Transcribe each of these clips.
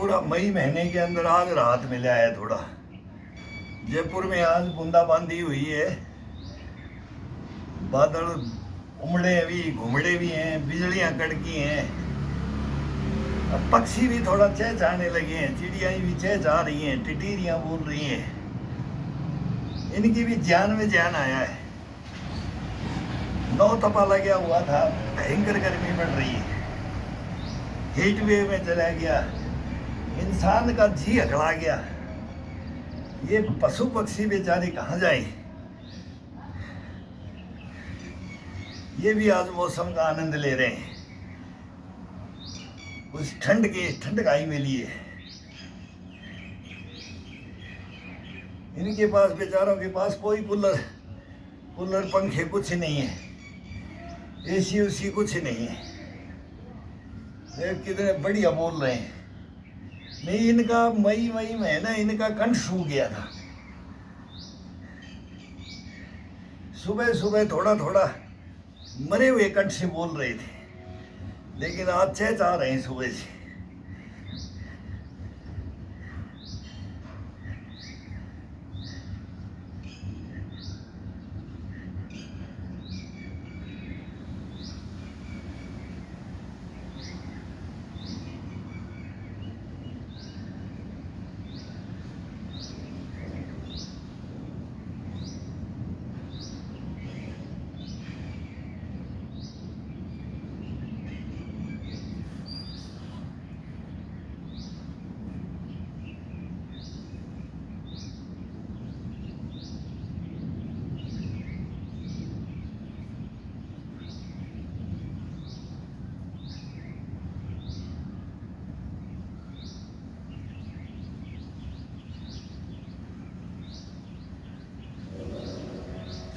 पूरा मई महीने के अंदर आज रात मिला है थोड़ा। जयपुर में आज बूंदाबांदी हुई है, बादल उमड़े भी घुमड़े भी हैं, बिजलियां कड़की हैं। अब पक्षी भी थोड़ा चहचहाने लगे हैं, चिड़ियाँ भी चहचहा रही हैं, टिटीरियाँ बोल रही हैं। इनकी भी जान में जान आया है। नौ तपा लगा हुआ था, भयंकर गर्मी पड़ रही है, हीट वेव में चला गया, इंसान का जी अकड़ा गया। ये पशु पक्षी बेचारे कहाँ जाए। ये भी आज मौसम का आनंद ले रहे हैं, उस ठंडकाई में लिए। इनके पास बेचारों के पास कोई कूलर पंखे कुछ नहीं है, एसी उसी कुछ नहीं है। कितने बढ़िया बोल रहे हैं। नहीं, इनका मई महीना इनका कंठ सूख गया था। सुबह सुबह थोड़ा थोड़ा मरे हुए कंठ से बोल रहे थे, लेकिन आज चहचहा रहे हैं सुबह से।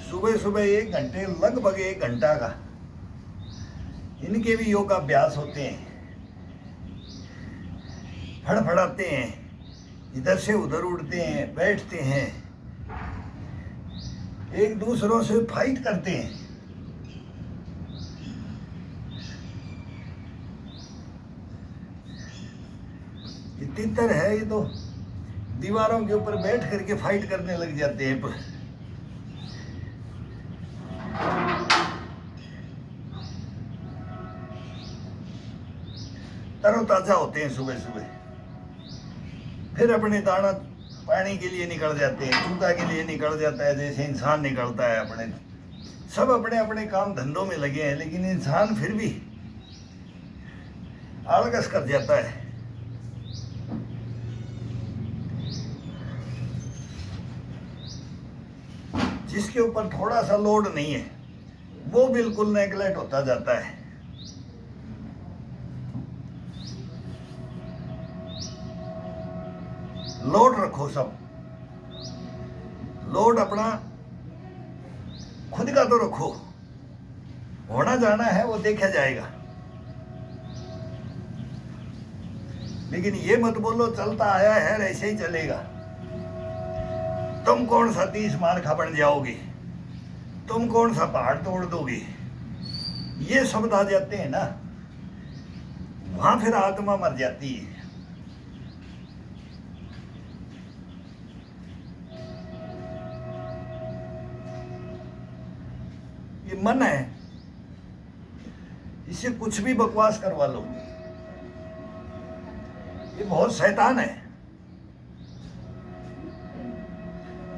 सुबह सुबह 1 घंटे, लगभग 1 घंटा का इनके भी योगाभ्यास होते हैं। फड़फड़ाते हैं, इधर से उधर उड़ते हैं, बैठते हैं, एक दूसरों से फाइट करते हैं। ये तितर है, ये तो दीवारों के ऊपर बैठ करके फाइट करने लग जाते हैं। तरोताजा होते हैं सुबह सुबह, फिर अपने दाना पानी के लिए निकल जाते हैं, चूता के लिए निकल जाता है, जैसे इंसान निकलता है। अपने सब अपने अपने काम धंधों में लगे हैं, लेकिन इंसान फिर भी आलस कर जाता है। जिसके ऊपर थोड़ा सा लोड नहीं है वो बिल्कुल नेग्लेक्ट होता जाता है। लोड रखो, सब लोड अपना खुद का तो रखो, होना जाना है वो देखा जाएगा। लेकिन ये मत बोलो चलता आया है ऐसे ही चलेगा। तुम कौन सा 30 मारखा बन जाओगे, तुम कौन सा पहाड़ तोड़ दोगे, ये शब्द आ जाते हैं ना, वहां फिर आत्मा मर जाती है। ये मन है, इससे कुछ भी बकवास करवा लो। ये बहुत शैतान है,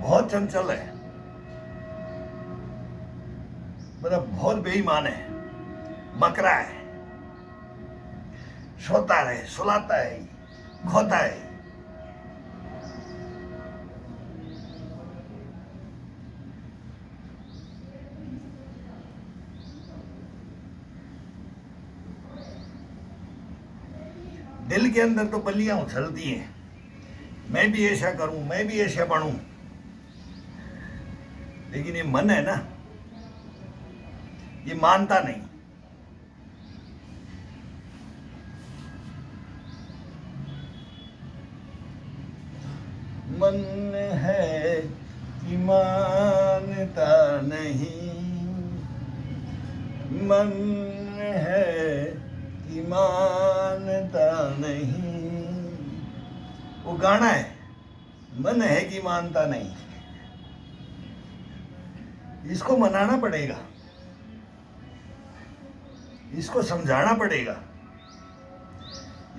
बहुत चंचल है, मतलब बहुत बेईमान है, मकरा है, सोता है, सुलाता है, खोता है। दिल के अंदर तो बलियां उछलती हैं, मैं भी ऐसा करूं, मैं भी ऐसा बनूं, लेकिन ये मन है ना, ये मानता नहीं। मन है कि मानता नहीं, मन है कि मानता नहीं, वो गाना है, मन है कि मानता नहीं। इसको मनाना पड़ेगा, इसको समझाना पड़ेगा,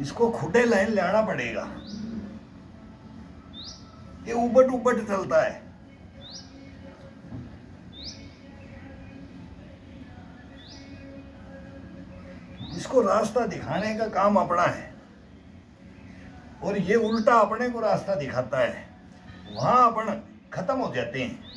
इसको खुटे लाइन लाना पड़ेगा। ये उबट उबट चलता है। इसको रास्ता दिखाने का काम अपना है, और ये उल्टा अपने को रास्ता दिखाता है। वहां अपन खत्म हो जाते हैं।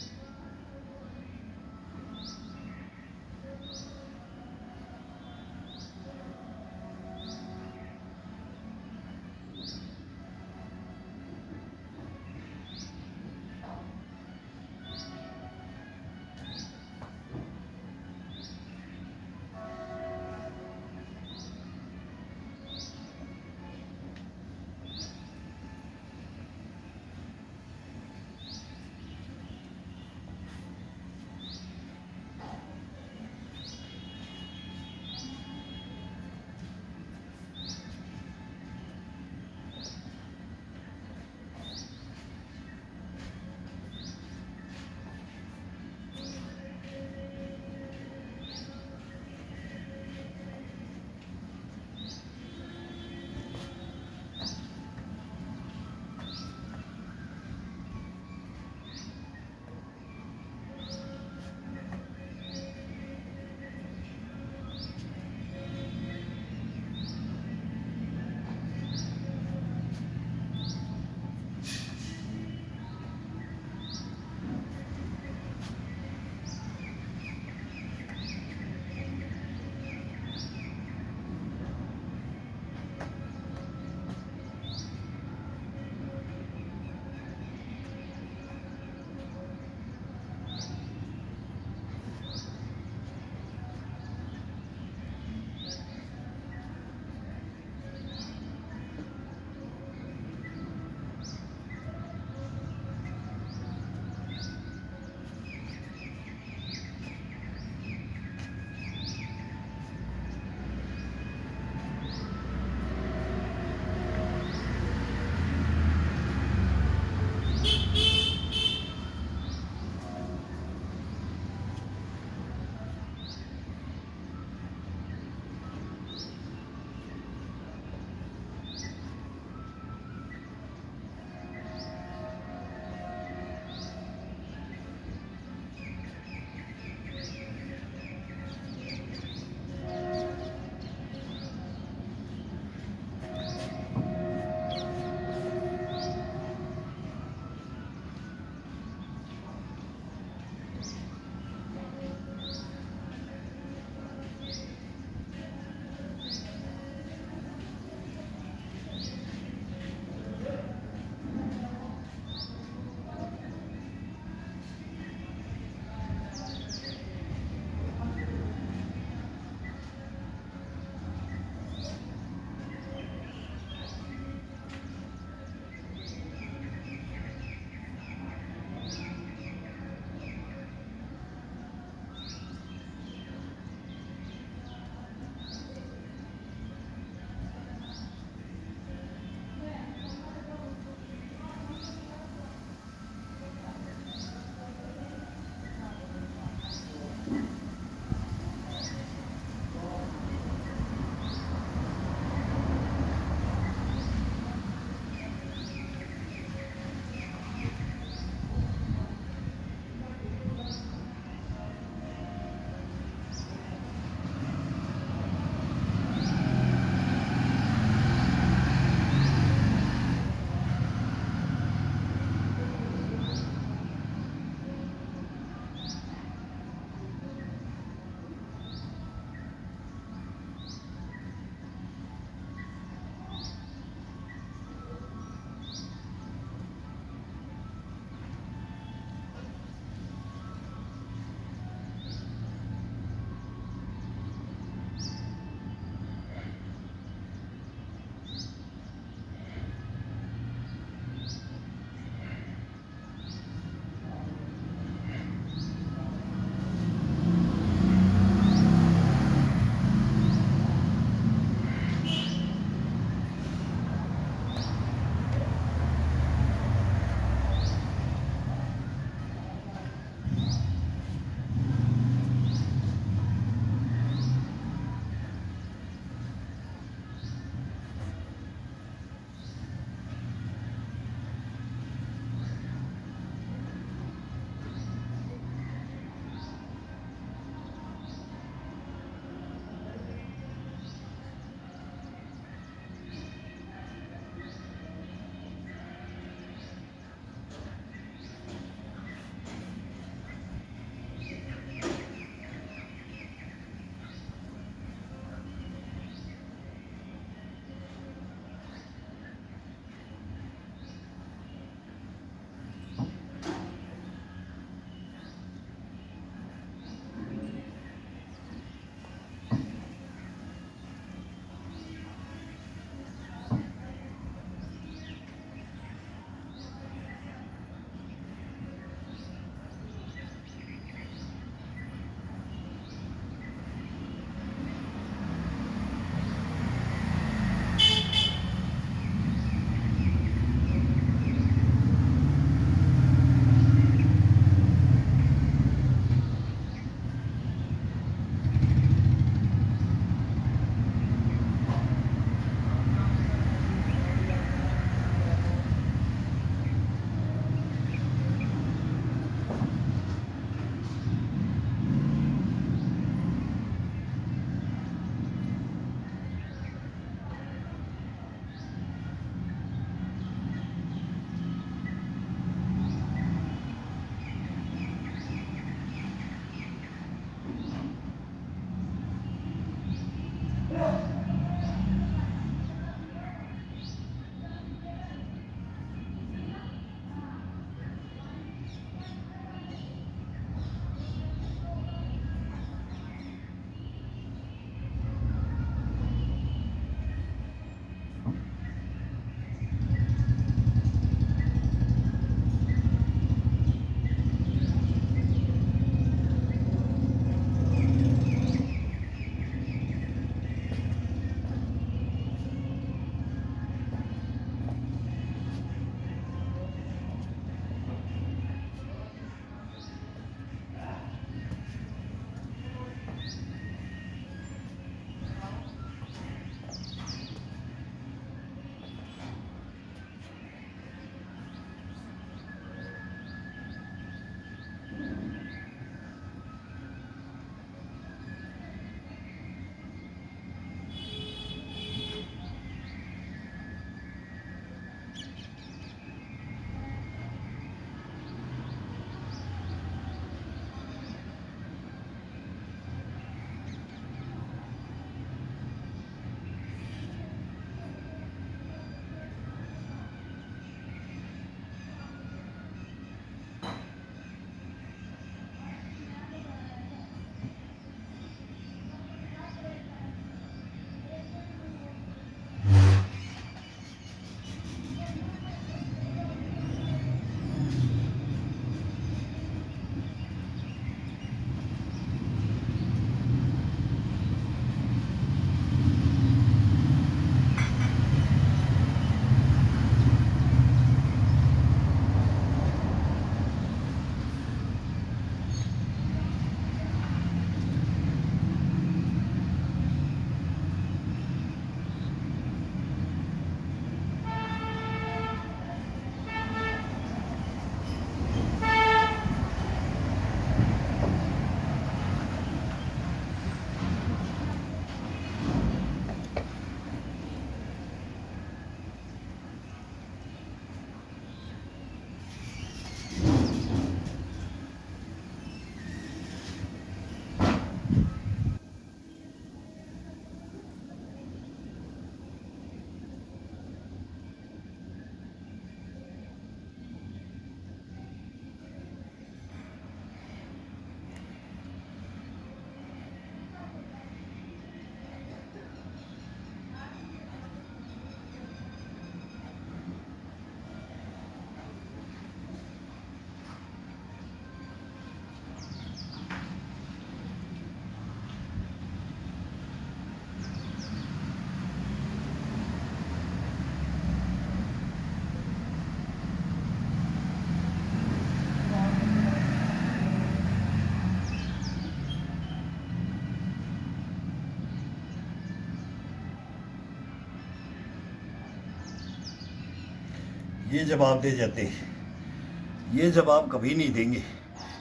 ये जवाब दे जाते हैं, ये जवाब कभी नहीं देंगे।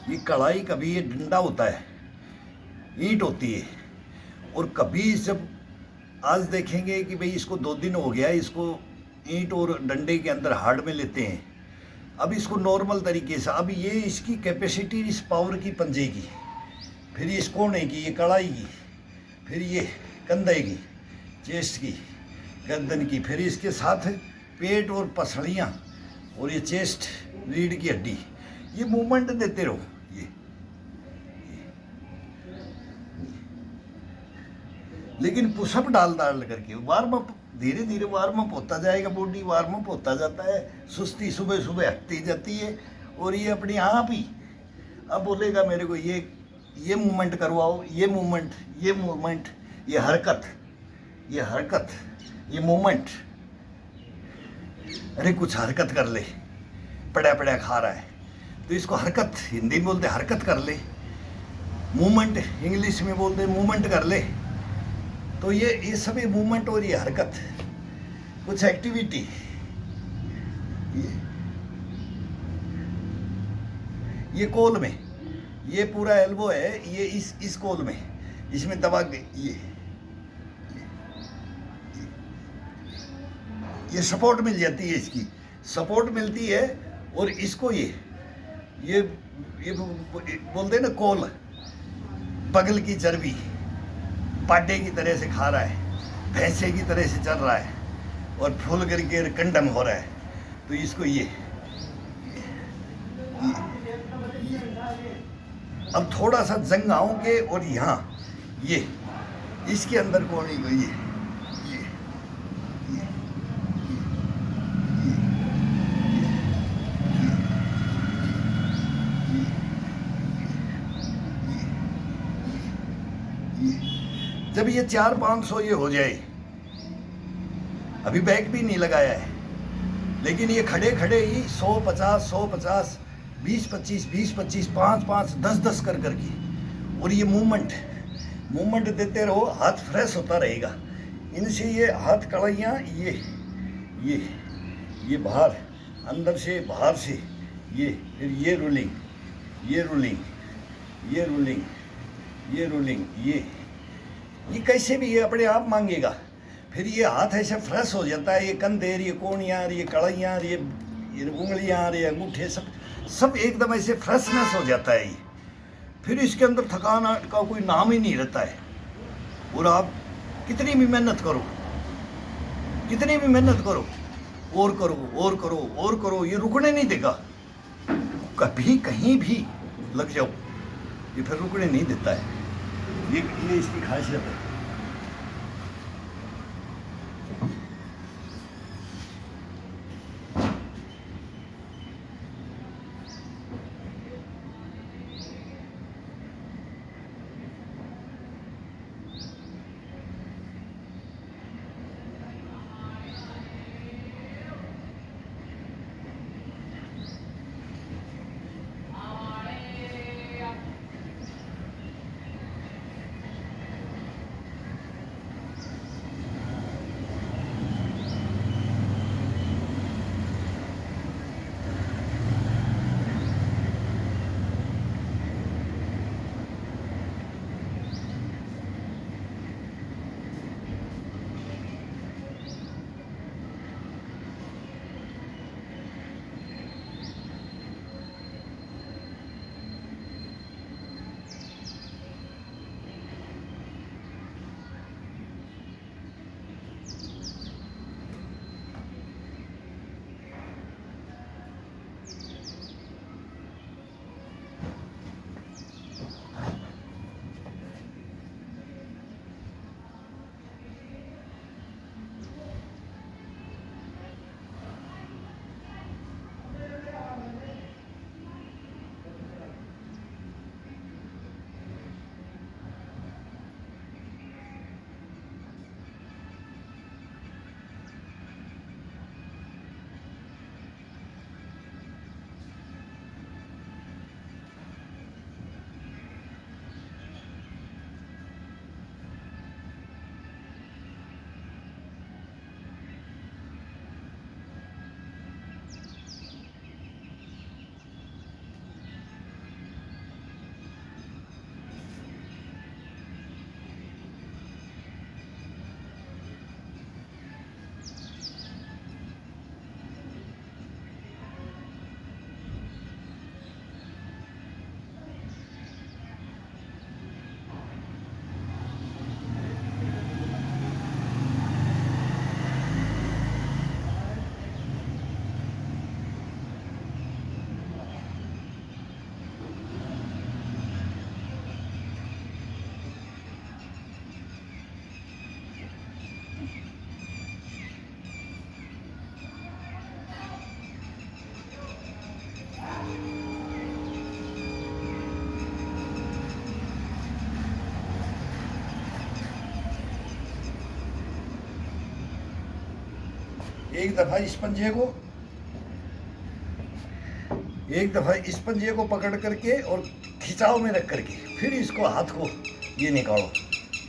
ये कढ़ाई कभी ये डंडा होता है, ईंट होती है, और कभी जब आज देखेंगे कि भाई इसको 2 दिन हो गया, इसको ईंट और डंडे के अंदर हार्ड में लेते हैं, अब इसको नॉर्मल तरीके से, अब ये इसकी कैपेसिटी इस पावर की पंजे की, फिर इस कोने की, ये कढ़ाई की, फिर ये कंधे की, चेस्ट की, गर्दन की, फिर इसके साथ पेट और पसलियाँ और ये चेस्ट रीढ़ की हड्डी, ये मूवमेंट देते रहो। ये लेकिन पुशअप डाल डाल करके वार्म अप, धीरे धीरे वार्म अप होता जाएगा, बॉडी वार्म अप होता जाता है, सुस्ती सुबह सुबह हटती जाती है, और ये अपने आप ही अब बोलेगा मेरे को ये मूवमेंट करवाओ, ये मूवमेंट, ये मूवमेंट, ये हरकत, ये हरकत, ये मूवमेंट। अरे कुछ हरकत कर ले, पड़ा पड़ा खा रहा है तो इसको हरकत, हिंदी में बोलते हरकत कर ले, मूवमेंट इंग्लिश में बोलते मूवमेंट कर ले। तो ये सभी मूवमेंट और ये हरकत, कुछ एक्टिविटी, ये कोल में, ये पूरा एल्बो है, ये इस कोल में, इसमें दबा के ये सपोर्ट मिल जाती है, इसकी सपोर्ट मिलती है, और इसको ये बोलते हैं ना कोल, बगल की चर्बी पाटे की तरह से खा रहा है, भैंसे की तरह से चल रहा है, और फूल करके कंडम हो रहा है, तो इसको ये अब थोड़ा सा जंग आओगे, और यहाँ ये इसके अंदर कोड़ी को ये जब ये 400-500 ये हो जाए, अभी बैक भी नहीं लगाया है, लेकिन ये खड़े खड़े ही 150, 150, 20-25, 20-25, 5-5, 10-10 कर करके, और ये मूवमेंट देते रहो, हाथ फ्रेश होता रहेगा इनसे। ये हाथ कड़ाइयाँ, ये बाहर, अंदर से बाहर से, फिर ये रोलिंग, ये रोलिंग, ये रोलिंग, ये रोलिंग, ये कैसे भी ये अपने आप मांगेगा। फिर ये हाथ ऐसे फ्रेश हो जाता है, ये कंधे, ये कोहनियाँ, ये कड़ाइयाँ, ये उंगलियाँ, ये अंगूठे, सब एकदम ऐसे फ्रेशनेस हो जाता है ये। फिर इसके अंदर थकान का कोई नाम ही नहीं रहता है, और आप कितनी भी मेहनत करो, कितनी भी मेहनत करो, और करो और करो और करो, ये रुकने नहीं देगा। कभी कहीं भी लग जाओ, ये फिर रुकने नहीं देता है। ये इसकी खासियत है। एक दफा इस पंजे को पकड़ करके और खिंचाव में रख करके फिर इसको हाथ को ये निकालो,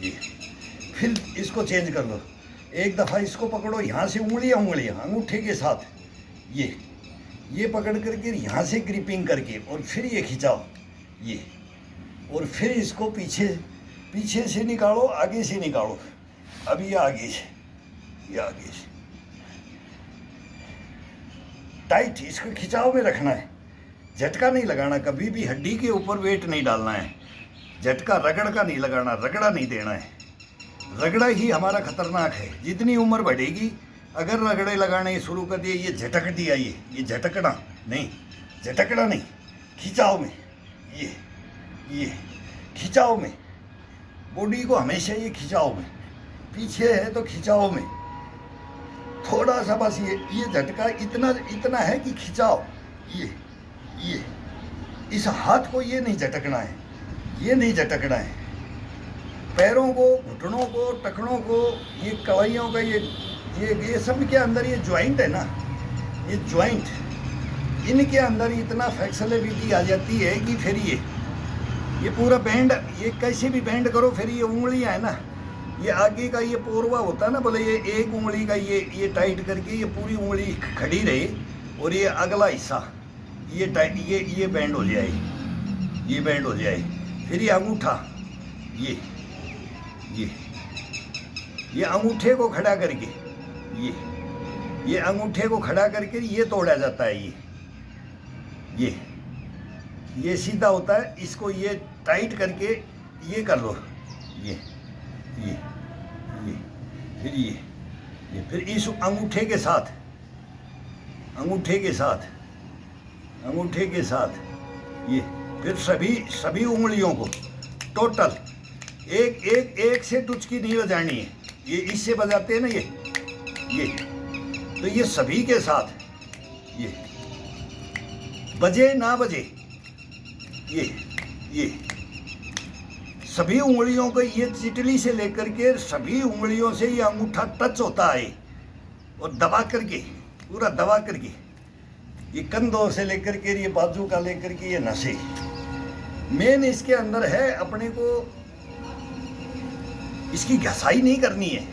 ये फिर इसको चेंज कर लो। एक दफ़ा इसको पकड़ो, यहाँ से उंगलियाँ अंगूठे के साथ ये पकड़ करके यहाँ से ग्रिपिंग करके और फिर ये खिंचाओ ये, और फिर इसको पीछे से निकालो, आगे से निकालो। अब ये आगे से टाइट इसको खिंचाव में रखना है, झटका नहीं लगाना, कभी भी हड्डी के ऊपर वेट नहीं डालना है, झटका रगड़ का नहीं लगाना, रगड़ा नहीं देना है। रगड़ा ही हमारा खतरनाक है। जितनी उम्र बढ़ेगी अगर रगड़े लगाने शुरू कर दिए, ये झटक दिया, ये झटकना नहीं, खिंचाव में, ये खिंचाव में, बॉडी को हमेशा ये खिंचाव में, पीछे है तो खिंचाव में, थोड़ा सा बस ये झटका इतना है कि खिंचाव, ये इस हाथ को ये नहीं झटकना है, पैरों को, घुटनों को, टखनों को, ये कलाइयों का ये सब के अंदर ये ज्वाइंट है ना, ये ज्वाइंट, इनके अंदर इतना फ्लेक्सिबिलिटी आ जाती है कि फिर ये पूरा बैंड, ये कैसे भी बैंड करो, फिर ये उंगलियां है ना, ये आगे का ये पोरवा होता है ना, बोले ये एक उंगली का ये टाइट करके ये पूरी उंगली खड़ी रहे, और ये अगला हिस्सा ये टाइट, ये बैंड हो जाए, फिर ये अंगूठा, ये अंगूठे को खड़ा करके, ये अंगूठे को खड़ा करके ये तोड़ा जाता है, ये सीधा होता है, इसको ये टाइट करके ये कर लो, फिर इस अंगूठे के साथ ये फिर सभी उंगलियों को टोटल एक से टुचकी नहीं बजानी है, ये इससे बजाते हैं ना ये तो ये सभी के साथ, ये बजे ना बजे, ये सभी उंगलियों को, ये चिटली से लेकर के सभी उंगलियों से ये अंगूठा टच होता है, और पूरा दबा करके ये कंधों से लेकर के ये बाजू का लेकर के ये नसें, मेन इसके अंदर है, अपने को इसकी घसाई नहीं करनी है,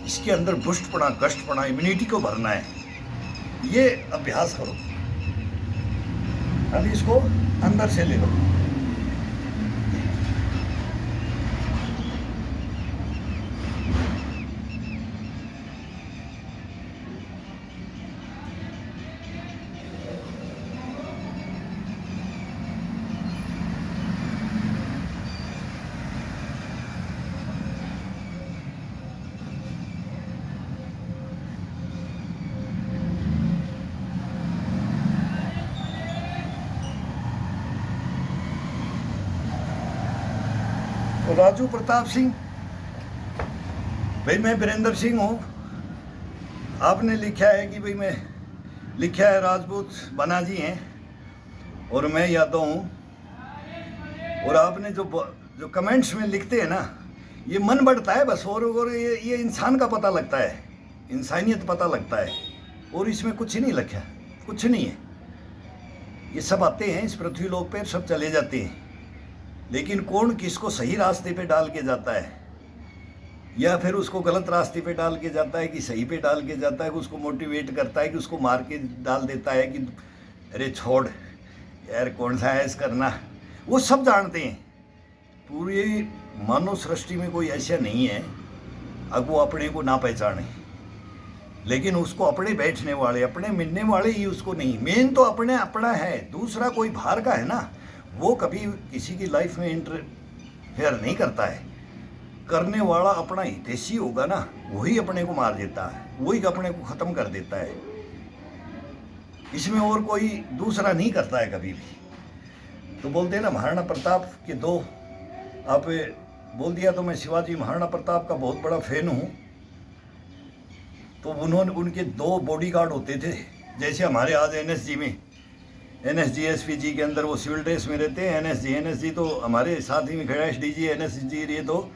इसके अंदर बुष्टपना, कष्टपना, इम्यूनिटी को भरना है। ये अभ्यास करो। अब इसको अंदर से ले लो, राजू प्रताप सिंह भाई, मैं वीरेंद्र सिंह हूँ। आपने लिखा है कि भाई मैं लिखा है राजपूत बना जी हैं और मैं यादव हूँ, और आपने जो कमेंट्स में लिखते हैं ना, ये मन बढ़ता है बस, और ये इंसान का पता लगता है, इंसानियत पता लगता है, और इसमें कुछ नहीं लिखा, कुछ नहीं है। ये सब आते हैं इस पृथ्वी लोक पे, सब चले जाते हैं, लेकिन कौन किसको सही रास्ते पे डाल के जाता है या फिर उसको गलत रास्ते पे डाल के जाता है कि सही पे डाल के जाता है, कि उसको मोटिवेट करता है, कि उसको मार के डाल देता है कि अरे छोड़ यार कौन सा ऐसा करना, वो सब जानते हैं। पूरी मानव सृष्टि में कोई ऐसा नहीं है अब वो अपने को ना पहचाने, लेकिन उसको अपने बैठने वाले, अपने मिलने वाले ही उसको नहीं, मेन तो अपना है, दूसरा कोई बाहर का है ना, वो कभी किसी की लाइफ में इंटरफेयर नहीं करता है। करने वाला अपना हितैषी होगा ना, वही अपने को मार देता है, वही अपने को ख़त्म कर देता है, इसमें और कोई दूसरा नहीं करता है कभी भी। तो बोलते हैं ना महाराणा प्रताप के दो, आप बोल दिया तो मैं शिवाजी महाराणा प्रताप का बहुत बड़ा फैन हूँ। तो उनके दो बॉडीगार्ड होते थे, जैसे हमारे आज एनएसजी में, एनएसजी एसपीजी के अंदर वो सिविल ड्रेस में रहते हैं। एनएसजी तो हमारे साथ ही में खड़ा है, डीजी एनएसजी, ये तो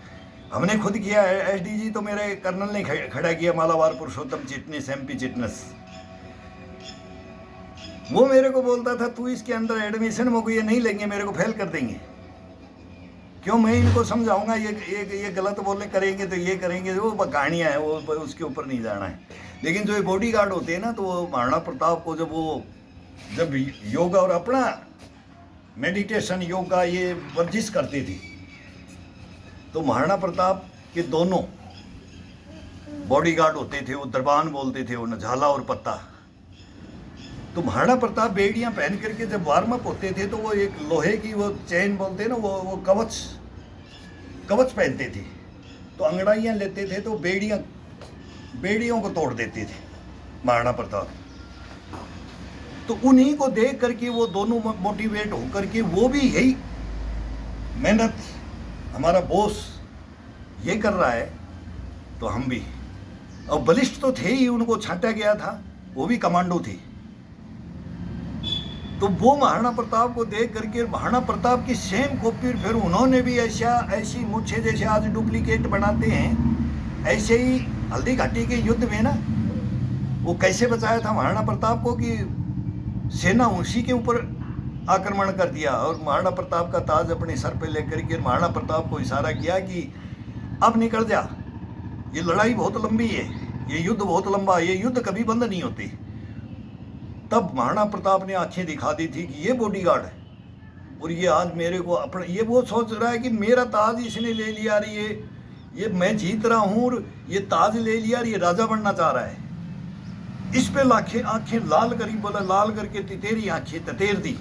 हमने खुद किया है। एसडीजी तो मेरे कर्नल ने खड़ा किया, मालाबार पुरुषोत्तम चिटनिस, एमपी चिटनिस। वो मेरे को बोलता था तू इसके अंदर एडमिशन हो गई, ये नहीं लेंगे, मेरे को फेल कर देंगे। क्यों? मैं इनको समझाऊंगा, ये गलत बोले करेंगे तो ये करेंगे, वो कहानियाँ हैं, वो उसके ऊपर नहीं जाना है। लेकिन जो ये बॉडी गार्ड होते हैं ना, तो वो महाराणा प्रताप को जब योगा और अपना मेडिटेशन योगा ये वर्जिश करती थी, तो महाराणा प्रताप के दोनों बॉडी गार्ड होते थे, वो दरबान बोलते थे, वो झाला और पत्ता। तो महाराणा प्रताप बेड़ियां पहन करके जब वार्म अप होते थे, तो वो एक लोहे की वो चैन बोलते हैं ना, वो कवच पहनते थे। तो अंगड़ाइयां लेते थे, तो बेड़ियों को तोड़ देते थे महाराणा प्रताप। तो उन्हीं को देख करके वो दोनों मोटिवेट होकर के, वो भी यही मेहनत हमारा बॉस ये कर रहा है, तो हम भी। और बलिष्ठ तो थे ही, उनको छांटा गया था, वो भी कमांडो थी। तो वो महाराणा प्रताप को देख करके महाराणा प्रताप की सेम कॉपी फिर उन्होंने भी ऐसी मुझे जैसे आज डुप्लीकेट बनाते हैं, ऐसे ही हल्दी घाटी के युद्ध में ना, वो कैसे बचाया था महाराणा प्रताप को कि सेना उसी के ऊपर आक्रमण कर दिया, और महाराणा प्रताप का ताज अपने सर पे लेकर के महाराणा प्रताप को इशारा किया कि अब निकल जा, ये लड़ाई बहुत लंबी है, ये युद्ध बहुत लंबा, ये युद्ध कभी बंद नहीं होती। तब महाराणा प्रताप ने आंखें दिखा दी थी कि ये बॉडीगार्ड है, और ये आज मेरे को अपना, ये वो सोच रहा है कि मेरा ताज इसने ले लिया, ये मैं जीत रहा हूँ और ये ताज ले लिया, ये राजा बनना चाह रहा है। इस पे आंखें लाल करी, बोला लाल करके तेरी आंखें ततेर दी,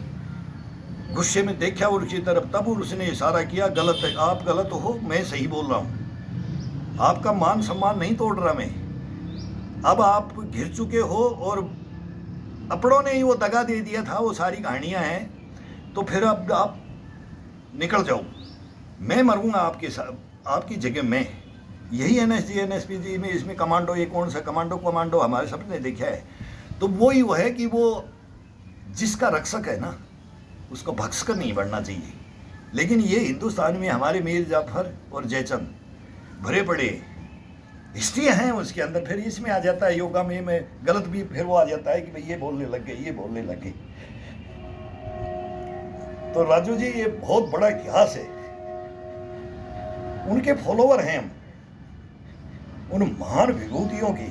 गुस्से में देखा और उसकी तरफ। तब उसने इशारा किया, गलत है, आप गलत हो, मैं सही बोल रहा हूँ, आपका मान सम्मान नहीं तोड़ रहा मैं। अब आप घिर चुके हो और अपनों ने ही वो दगा दे दिया था, वो सारी कहानियां हैं, तो फिर अब आप निकल जाओ, मैं मरूंगा आपके साथ, आपकी जगह मैं। यही एनएसजी एनएसपीजी में इसमें कमांडो, ये कौन सा कमांडो हमारे सबने देखा है। तो वो ही वो है कि वो जिसका रक्षक है ना, उसको भक्सकर नहीं बढ़ना चाहिए। लेकिन ये हिंदुस्तान में हमारे मीर जाफर और जयचंद भरे पड़े हिस्ट्री हैं उसके अंदर, फिर इसमें आ जाता है योगा में मैं गलत भी, फिर वो आ जाता है कि भाई ये बोलने लग गए। तो राजू जी, ये बहुत बड़ा इतिहास है, उनके फॉलोवर हैं हम, उन महान विभूतियों की।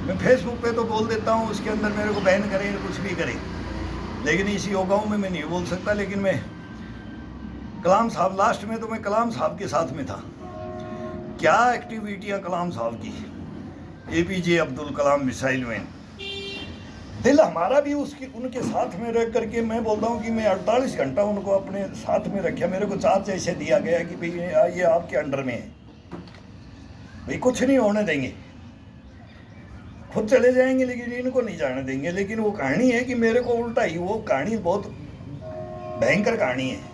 मैं फेसबुक पे तो बोल देता हूँ, उसके अंदर मेरे को बैन करें कुछ भी करें, लेकिन इस योगाओं में मैं नहीं बोल सकता। लेकिन मैं कलाम साहब, लास्ट में तो मैं कलाम साहब के साथ में था। क्या एक्टिविटियां कलाम साहब की, APJ Abdul Kalam missile man. दिल हमारा भी उनके साथ में रह करके, मैं बोलता हूँ कि मैं 48 घंटा उनको अपने साथ में रखा। मेरे को चार्ज ऐसे दिया गया कि भाई ये आपके अंडर में है, भाई कुछ नहीं होने देंगे, खुद चले जाएंगे लेकिन इनको नहीं जाने देंगे। लेकिन वो कहानी है कि मेरे को उल्टा ही, वो कहानी बहुत भयंकर कहानी है।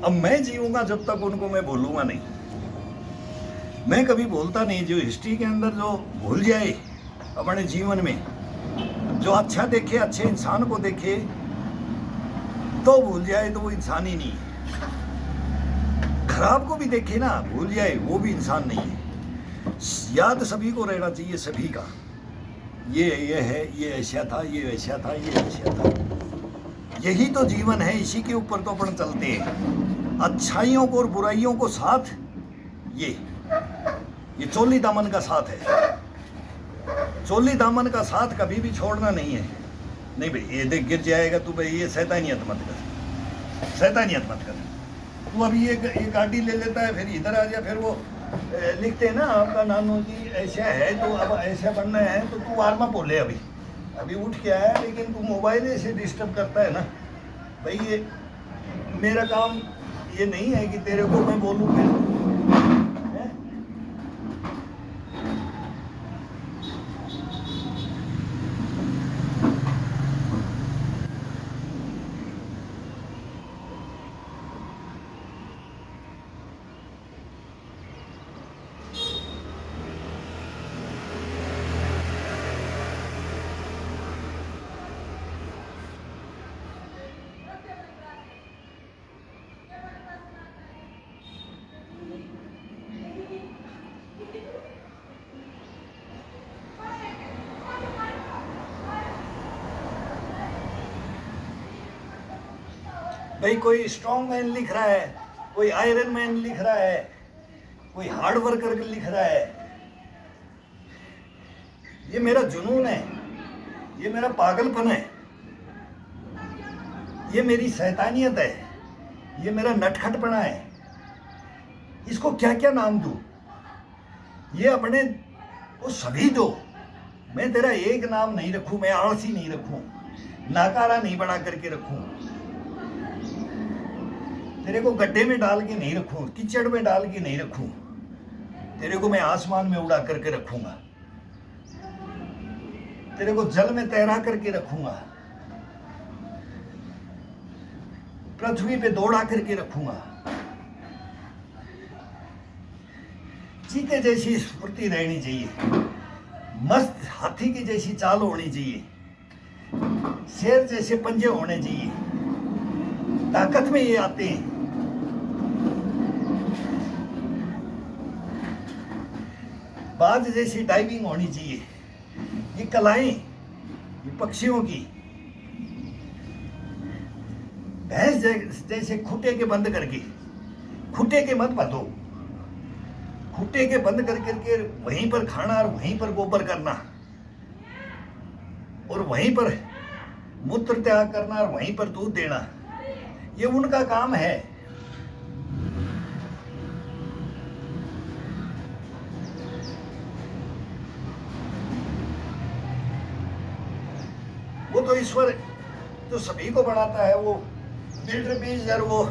अब मैं जीऊंगा जब तक उनको मैं भूलूंगा नहीं। मैं कभी भूलता नहीं, जो हिस्ट्री के अंदर जो भूल जाए अपने जीवन में, जो अच्छा देखे, अच्छे इंसान को देखे तो भूल जाए, तो वो इंसान ही नहीं है। खराब को भी देखे ना, भूल जाए, वो भी इंसान नहीं है। याद सभी को रहना चाहिए, सभी का, ये है, ये ऐसा था, ये ऐसा था, ये ऐसा था। यही तो जीवन है, इसी के ऊपर तो अपन चलते हैं। अच्छाइयों को और बुराइयों को साथ, ये चोली दामन का साथ है। चोली दामन का साथ कभी भी छोड़ना नहीं है। नहीं भाई ये देख गिर जाएगा, तू भाई ये शैतानियत मत कर, शैतानियत मत कर। तू अभी ये गाड़ी ले लेता है, फिर इधर आ जा, फिर वो लिखते हैं ना आपका नानू जी ऐसा है, तो अब ऐसा बनना है, तो तू वार्म अप बोले, अभी उठ के आया, लेकिन तू मोबाइल से डिस्टर्ब करता है ना। भाई ये मेरा काम ये नहीं है कि तेरे को मैं बोलूँ फिर। भाई कोई स्ट्रॉन्ग मैन लिख रहा है, कोई आयरन मैन लिख रहा है, कोई हार्ड वर्कर लिख रहा है। ये मेरा जुनून है, ये मेरा पागलपन है, ये मेरी शैतानियत है, ये मेरा नटखटपना है। इसको क्या क्या नाम दूं? ये अपने वो सभी दो। मैं तेरा एक नाम नहीं रखूं, मैं आलसी नहीं रखूं, नाकारा नहीं बना करके रखूं, तेरे को गड्ढे में डाल के नहीं रखूं, कीचड़ में डाल के नहीं रखूं, तेरे को मैं आसमान में उड़ा करके रखूंगा, तेरे को जल में तैरा करके रखूंगा, पृथ्वी पे दौड़ा करके रखूंगा। चीते जैसी स्फूर्ति रहनी चाहिए, मस्त हाथी की जैसी चाल होनी चाहिए, शेर जैसे पंजे होने चाहिए। ताकत में ये आते हैं। बाज जैसी डाइविंग होनी चाहिए। ये कलाएं, ये पक्षियों की। भैंस जैसे खुटे के बंद करके, खुटे के मत बतो, खुटे के बंद कर करके वहीं पर खाना और वहीं पर गोबर करना और वहीं पर मूत्र त्याग करना और वहीं पर दूध देना, ये उनका काम है। वो तो ईश्वर जो सभी को बनाता है, वो बिल्डर बीज और वो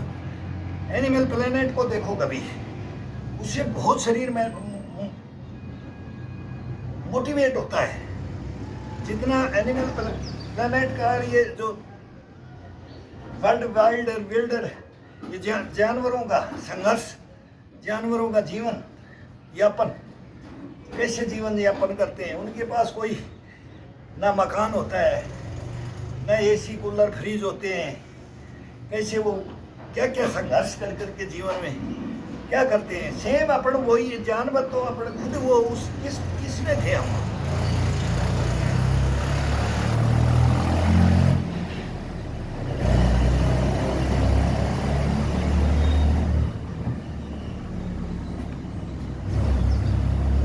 एनिमल प्लेनेट को देखो कभी, उससे बहुत शरीर में मोटिवेट होता है। जितना एनिमल प्लेनेट का ये जो वर्ल्ड वाइल्ड और विल्डर, ये जानवरों का संघर्ष, जानवरों का जीवन यापन, कैसे जीवन यापन करते हैं। उनके पास कोई ना मकान होता है, ना एसी कूलर फ्रिज होते हैं। कैसे वो क्या क्या संघर्ष कर करके जीवन में क्या करते हैं। सेम अपन वही जानवर तो अपन खुद वो उस किसमें थे हम।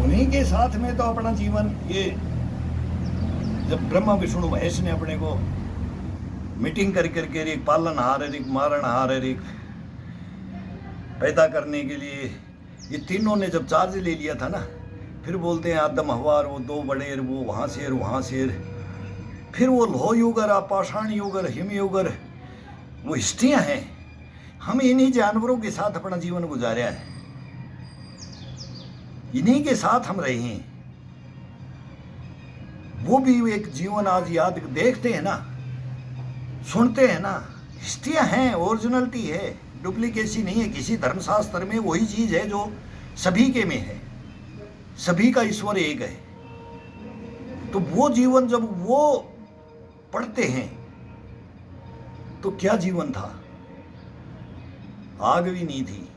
उन्हीं के साथ में तो अपना जीवन, ये जब ब्रह्मा विष्णु महेश ने अपने को मीटिंग कर करके एक पालनहार है, एक मारणहार है, एक पैदा करने के लिए, ये तीनों ने जब चार्ज ले लिया था ना, फिर बोलते हैं आदम हवा और वो दो बड़े, वो वहाँ से और वहाँ से, फिर वो लोह युग और पाषाण युग और हिम युग और वो हिस्ट्रियाँ हैं। हम इन्हीं जानवरों के साथ अपना जीवन गुजारा है, इन्हीं के साथ हम रहे हैं। वो भी एक जीवन आज याद देखते हैं ना, सुनते हैं ना, हिस्ट्रियाँ हैं, ओरिजिनलिटी है, डुप्लीकेसी नहीं है। किसी धर्मशास्त्र में वही चीज है जो सभी के में है, सभी का ईश्वर एक है। तो वो जीवन जब वो पढ़ते हैं तो क्या जीवन था। आग भी नहीं थी,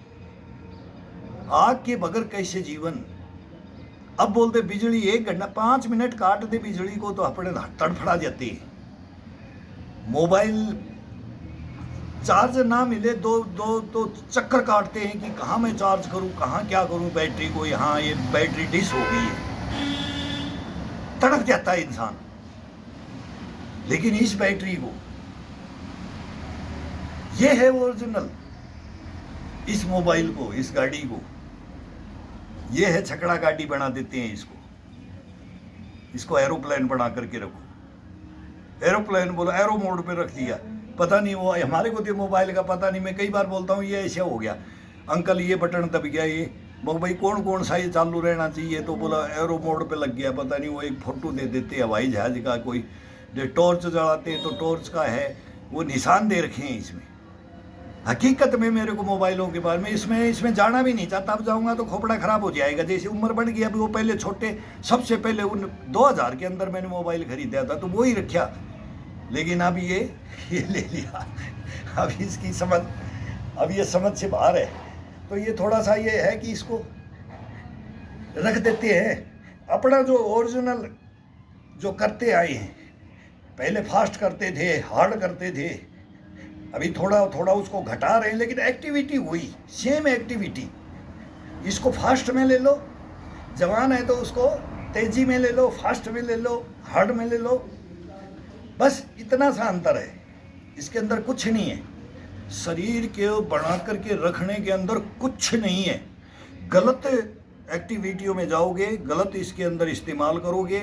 आग के बगैर कैसे जीवन। अब बोलते बिजली 1 घंटा 5 मिनट काट दे बिजली को तो अपने तड़फड़ा जाते हैं। मोबाइल चार्ज ना मिले तो चक्कर काटते हैं कि कहाँ मैं चार्ज करूं, कहाँ क्या करूं बैटरी को, यहाँ ये बैटरी डिस हो गई है, तड़प जाता है इंसान। लेकिन इस बैटरी को, ये है ओरिजिनल, इस मोबाइल को, इस गाड़ी को, ये है छकड़ा गाड़ी बना देते हैं इसको एरोप्लेन बना करके रखो। एरोप्लेन बोलो, एरो मोड पे रख दिया, पता नहीं वो हमारे को तो मोबाइल का पता नहीं। मैं कई बार बोलता हूँ ये ऐसा हो गया अंकल, ये बटन दब गया, ये भाई कौन सा ये चालू रहना चाहिए, तो बोला एरो मोड पे लग गया। पता नहीं वो एक फोटो दे देते हवाई जहाज का, कोई जो टॉर्च जलाते तो टॉर्च का है, वो निशान दे रखे हैं इसमें। हकीकत में मेरे को मोबाइलों के बारे में इसमें जाना भी नहीं चाहता। अब जाऊंगा तो खोपड़ा खराब हो जाएगा। जैसे उम्र बढ़ गई, अभी वो पहले छोटे, सबसे पहले उन 2000 के अंदर मैंने मोबाइल खरीदा था तो वो ही रखा। लेकिन अब ये ले लिया, अब इसकी समझ, अब ये समझ से बाहर है। तो ये थोड़ा सा ये है कि इसको रख देते हैं। अपना जो ओरिजिनल जो करते आए हैं, पहले फास्ट करते थे, हार्ड करते थे, अभी थोड़ा थोड़ा उसको घटा रहे हैं, लेकिन एक्टिविटी हुई, सेम एक्टिविटी। इसको फास्ट में ले लो, जवान है तो उसको तेजी में ले लो, फास्ट में ले लो, हार्ड में ले लो, बस इतना सा अंतर है। इसके अंदर कुछ नहीं है। शरीर के बना करके रखने के अंदर कुछ नहीं है। गलत एक्टिविटियों में जाओगे, गलत इसके अंदर इस्तेमाल करोगे,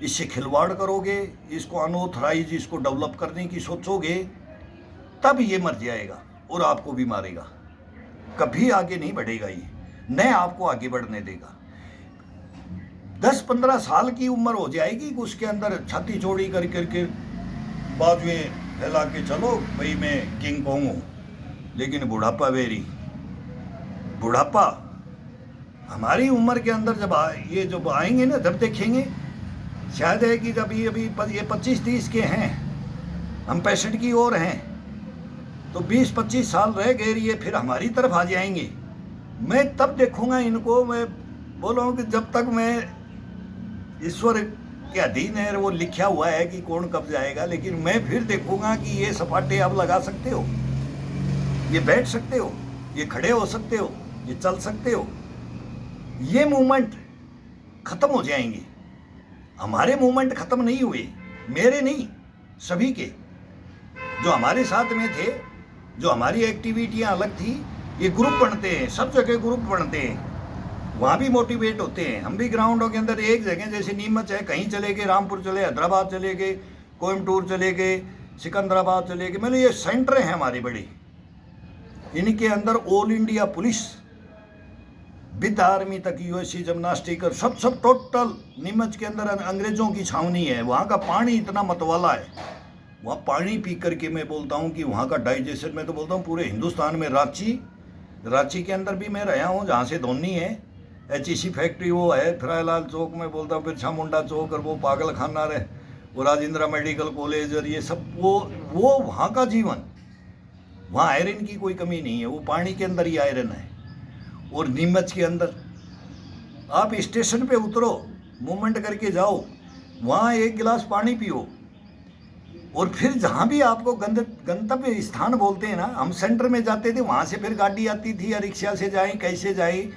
इससे खिलवाड़ करोगे, इसको अनऑथराइज इसको डेवलप करने की सोचोगे, तब ये मर जाएगा और आपको भी मारेगा। कभी आगे नहीं बढ़ेगा, ये न आपको आगे बढ़ने देगा। 10-15 साल की उम्र हो जाएगी, उसके अंदर छाती चौड़ी कर करके बाजुएं फैला के चलो भाई मैं किंग कॉन्ग हूँ, लेकिन बुढ़ापा वेरी बुढ़ापा हमारी उम्र के अंदर ये जब आएंगे ना, जब देखेंगे शायद है कि जब ये अभी ये 25-30 के हैं, हम 65 की ओर हैं, तो 20-25 साल रह गए, ये फिर हमारी तरफ आ जाएंगे। मैं तब देखूंगा इनको, मैं बोल रहा हूँ कि जब तक मैं ईश्वर के अधीन है, वो लिखा हुआ है कि कौन कब जाएगा, लेकिन मैं फिर देखूंगा कि ये सपाटे आप लगा सकते हो, ये बैठ सकते हो, ये खड़े हो सकते हो, ये चल सकते हो। ये मूवमेंट खत्म हो जाएंगे। हमारे मूवमेंट खत्म नहीं हुए, मेरे नहीं, सभी के जो हमारे साथ में थे, जो हमारी एक्टिविटियां अलग थी। ये ग्रुप बनते हैं, सब जगह ग्रुप बनते हैं, वहाँ भी मोटिवेट होते हैं। हम भी ग्राउंडों के अंदर एक जगह जैसे नीमच है, कहीं चले गए, रामपुर चले, हैदराबाद चले गए, कोयमटूर चले गए, सिकंदराबाद चले गए, मतलब ये सेंटर हैं हमारे बड़े। इनके अंदर all India police with army तक, यूएससी जिम्नास्टिक और सब टोटल। नीमच के अंदर अंग्रेजों की छावनी है, वहाँ का पानी इतना मतवाला है, वहाँ पानी पी करके मैं बोलता हूँ कि वहाँ का डाइजेशन, मैं तो बोलता हूँ पूरे हिंदुस्तान में रांची के अंदर भी मैं रहा हूँ, जहाँ से धोनी है, HEC फैक्ट्री वो है, फिरालाल चौक में बोलता हूँ, बिरसा मुंडा चौक और वो पागल खाना रहे, वो राजेंद्र मेडिकल कॉलेज और ये सब, वो वहाँ का जीवन, वहाँ आयरन की कोई कमी नहीं है, वो पानी के अंदर ही आयरन है। और नीमच के अंदर आप स्टेशन पे उतरो, मूवमेंट करके जाओ, वहाँ एक गिलास पानी पियो, और फिर जहाँ भी आपको गंतव्य स्थान बोलते हैं ना, हम सेंटर में जाते थे, वहाँ से फिर गाड़ी आती थी या रिक्शा से जाए, कैसे जाए,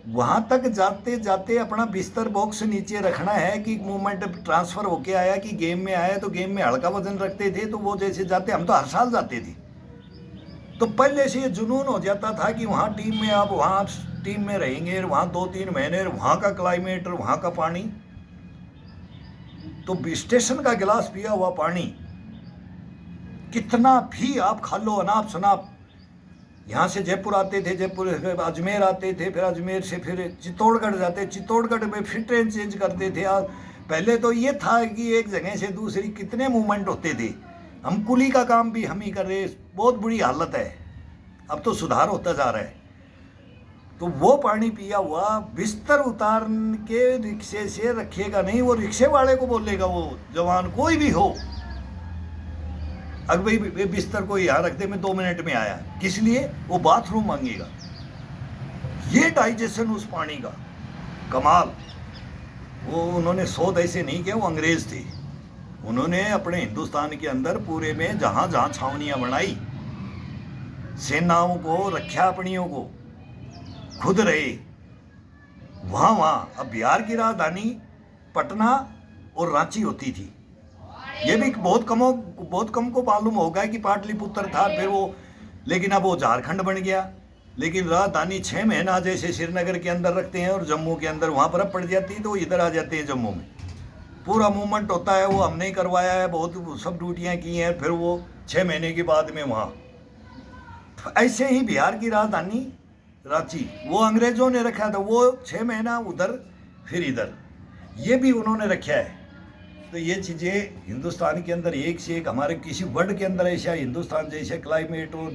वहाँ तक जाते जाते अपना बिस्तर बॉक्स नीचे रखना है कि मूवमेंट ट्रांसफ़र होके आया, कि गेम में आया, तो गेम में हल्का वजन रखते थे, तो वो जैसे जाते, हम तो हर साल जाते थे, तो पहले से ये जुनून हो जाता था कि वहाँ टीम में, आप वहाँ टीम में रहेंगे, वहाँ 2-3 महीने, वहाँ का क्लाइमेट और वहाँ का पानी, तो स्टेशन का गिलास पिया हुआ पानी कितना भी आप खा लो, अनाप शनाप। यहाँ से जयपुर आते थे, जयपुर से अजमेर आते थे, फिर अजमेर से फिर चित्तौड़गढ़ जाते, चित्तौड़गढ़ में फिर ट्रेन चेंज करते थे। और पहले तो ये था कि एक जगह से दूसरी कितने मूवमेंट होते थे। हम कुली का काम भी हम ही कर रहे, बहुत बुरी हालत है, अब तो सुधार होता जा रहा है। तो वो पानी पिया हुआ बिस्तर उतार के रिक्शे से रखिएगा नहीं, वो रिक्शे वाले को बोलेगा, वो जवान कोई भी हो, अगर भाई बिस्तर को यहाँ रख दे, मैं 2 मिनट में आया, किस लिए, वो बाथरूम मांगेगा। ये डाइजेशन उस पानी का कमाल। वो उन्होंने शोध ऐसे नहीं किया, वो अंग्रेज थे, उन्होंने अपने हिंदुस्तान के अंदर पूरे में जहाँ जहाँ छावनियाँ बनाई, सेनाओं को, रक्षा अपनियों को, खुद रहे वहाँ। अब बिहार की राजधानी पटना और रांची होती थी, ये भी बहुत कम को मालूम होगा कि पाटलिपुत्र था, फिर वो, लेकिन अब वो झारखंड बन गया। लेकिन राजधानी 6 महीना जैसे श्रीनगर के अंदर रखते हैं और जम्मू के अंदर, वहाँ बर्फ पड़ जाती है तो इधर आ जाते हैं जम्मू में, पूरा मूवमेंट होता है। वो हमने ही करवाया है, बहुत सब ड्यूटियाँ की हैं, फिर वो 6 महीने के बाद में वहाँ। ऐसे ही बिहार की राजधानी रांची, वो अंग्रेजों ने रखा था, वो 6 महीना उधर फिर इधर, ये भी उन्होंने रखा है। तो ये चीज़ें हिंदुस्तान के अंदर एक से एक, हमारे किसी वर्ड के अंदर ऐसा हिंदुस्तान जैसे क्लाइमेट और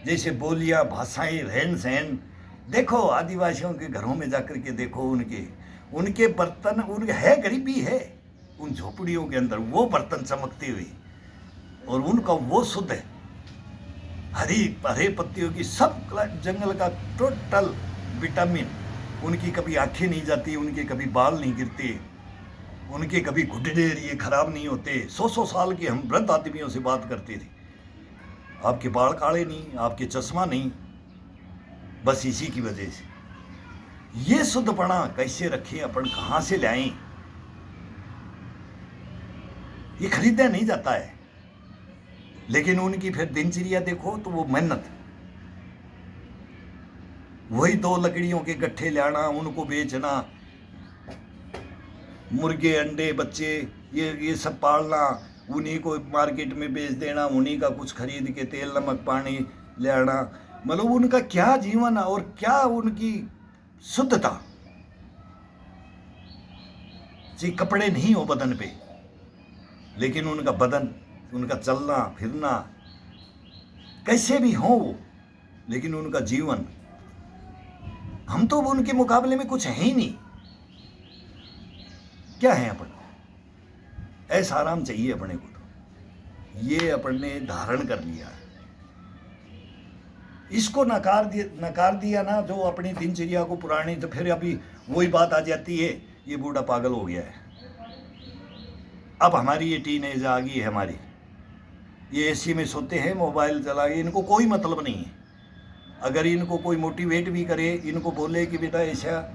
जैसे बोलियाँ, भाषाएं, रहन सहन। देखो आदिवासियों के घरों में जाकर के देखो, उनके बर्तन, उनके है गरीबी है उन झोपड़ियों के अंदर, वो बर्तन चमकते हुए, और उनका वो शुद्ध है, हरे पत्तियों की, सब जंगल का टोटल विटामिन। उनकी कभी आंखें नहीं जाती, उनके कभी बाल नहीं गिरते, उनके कभी घुटने ये खराब नहीं होते। 100 साल के हम वृद्ध आदमियों से बात करते थे, आपके बाल काले नहीं, आपके चश्मा नहीं, बस इसी की वजह से। ये शुद्धपना कैसे रखें अपन, कहाँ से लाएं? ये खरीदा नहीं जाता है। लेकिन उनकी फिर दिनचर्या देखो तो वो मेहनत, वही 2 लकड़ियों के गट्ठे लाना, उनको बेचना, मुर्गे अंडे बच्चे ये सब पालना, उन्हीं को मार्केट में बेच देना, उन्हीं का कुछ खरीद के तेल नमक पानी ले आना। मतलब उनका क्या जीवन और क्या उनकी शुद्धता। जी कपड़े नहीं हो बदन पे, लेकिन उनका बदन, उनका चलना फिरना कैसे भी हो वो, लेकिन उनका जीवन, हम तो उनके मुकाबले में कुछ है ही नहीं। क्या है अपन? ऐसा आराम चाहिए अपने को, तो ये अपन ने धारण कर लिया है। इसको नकार दिया ना जो अपनी दिनचर्या को पुरानी, तो फिर अभी वही बात आ जाती है, ये बूढ़ा पागल हो गया है। अब हमारी ये टीनेज आ गई है हमारी, ये एसी में सोते हैं, मोबाइल चला के, इनको कोई मतलब नहीं है। अगर इनको कोई मोटिवेट भी करे, इनको बोले कि बेटा ऐसा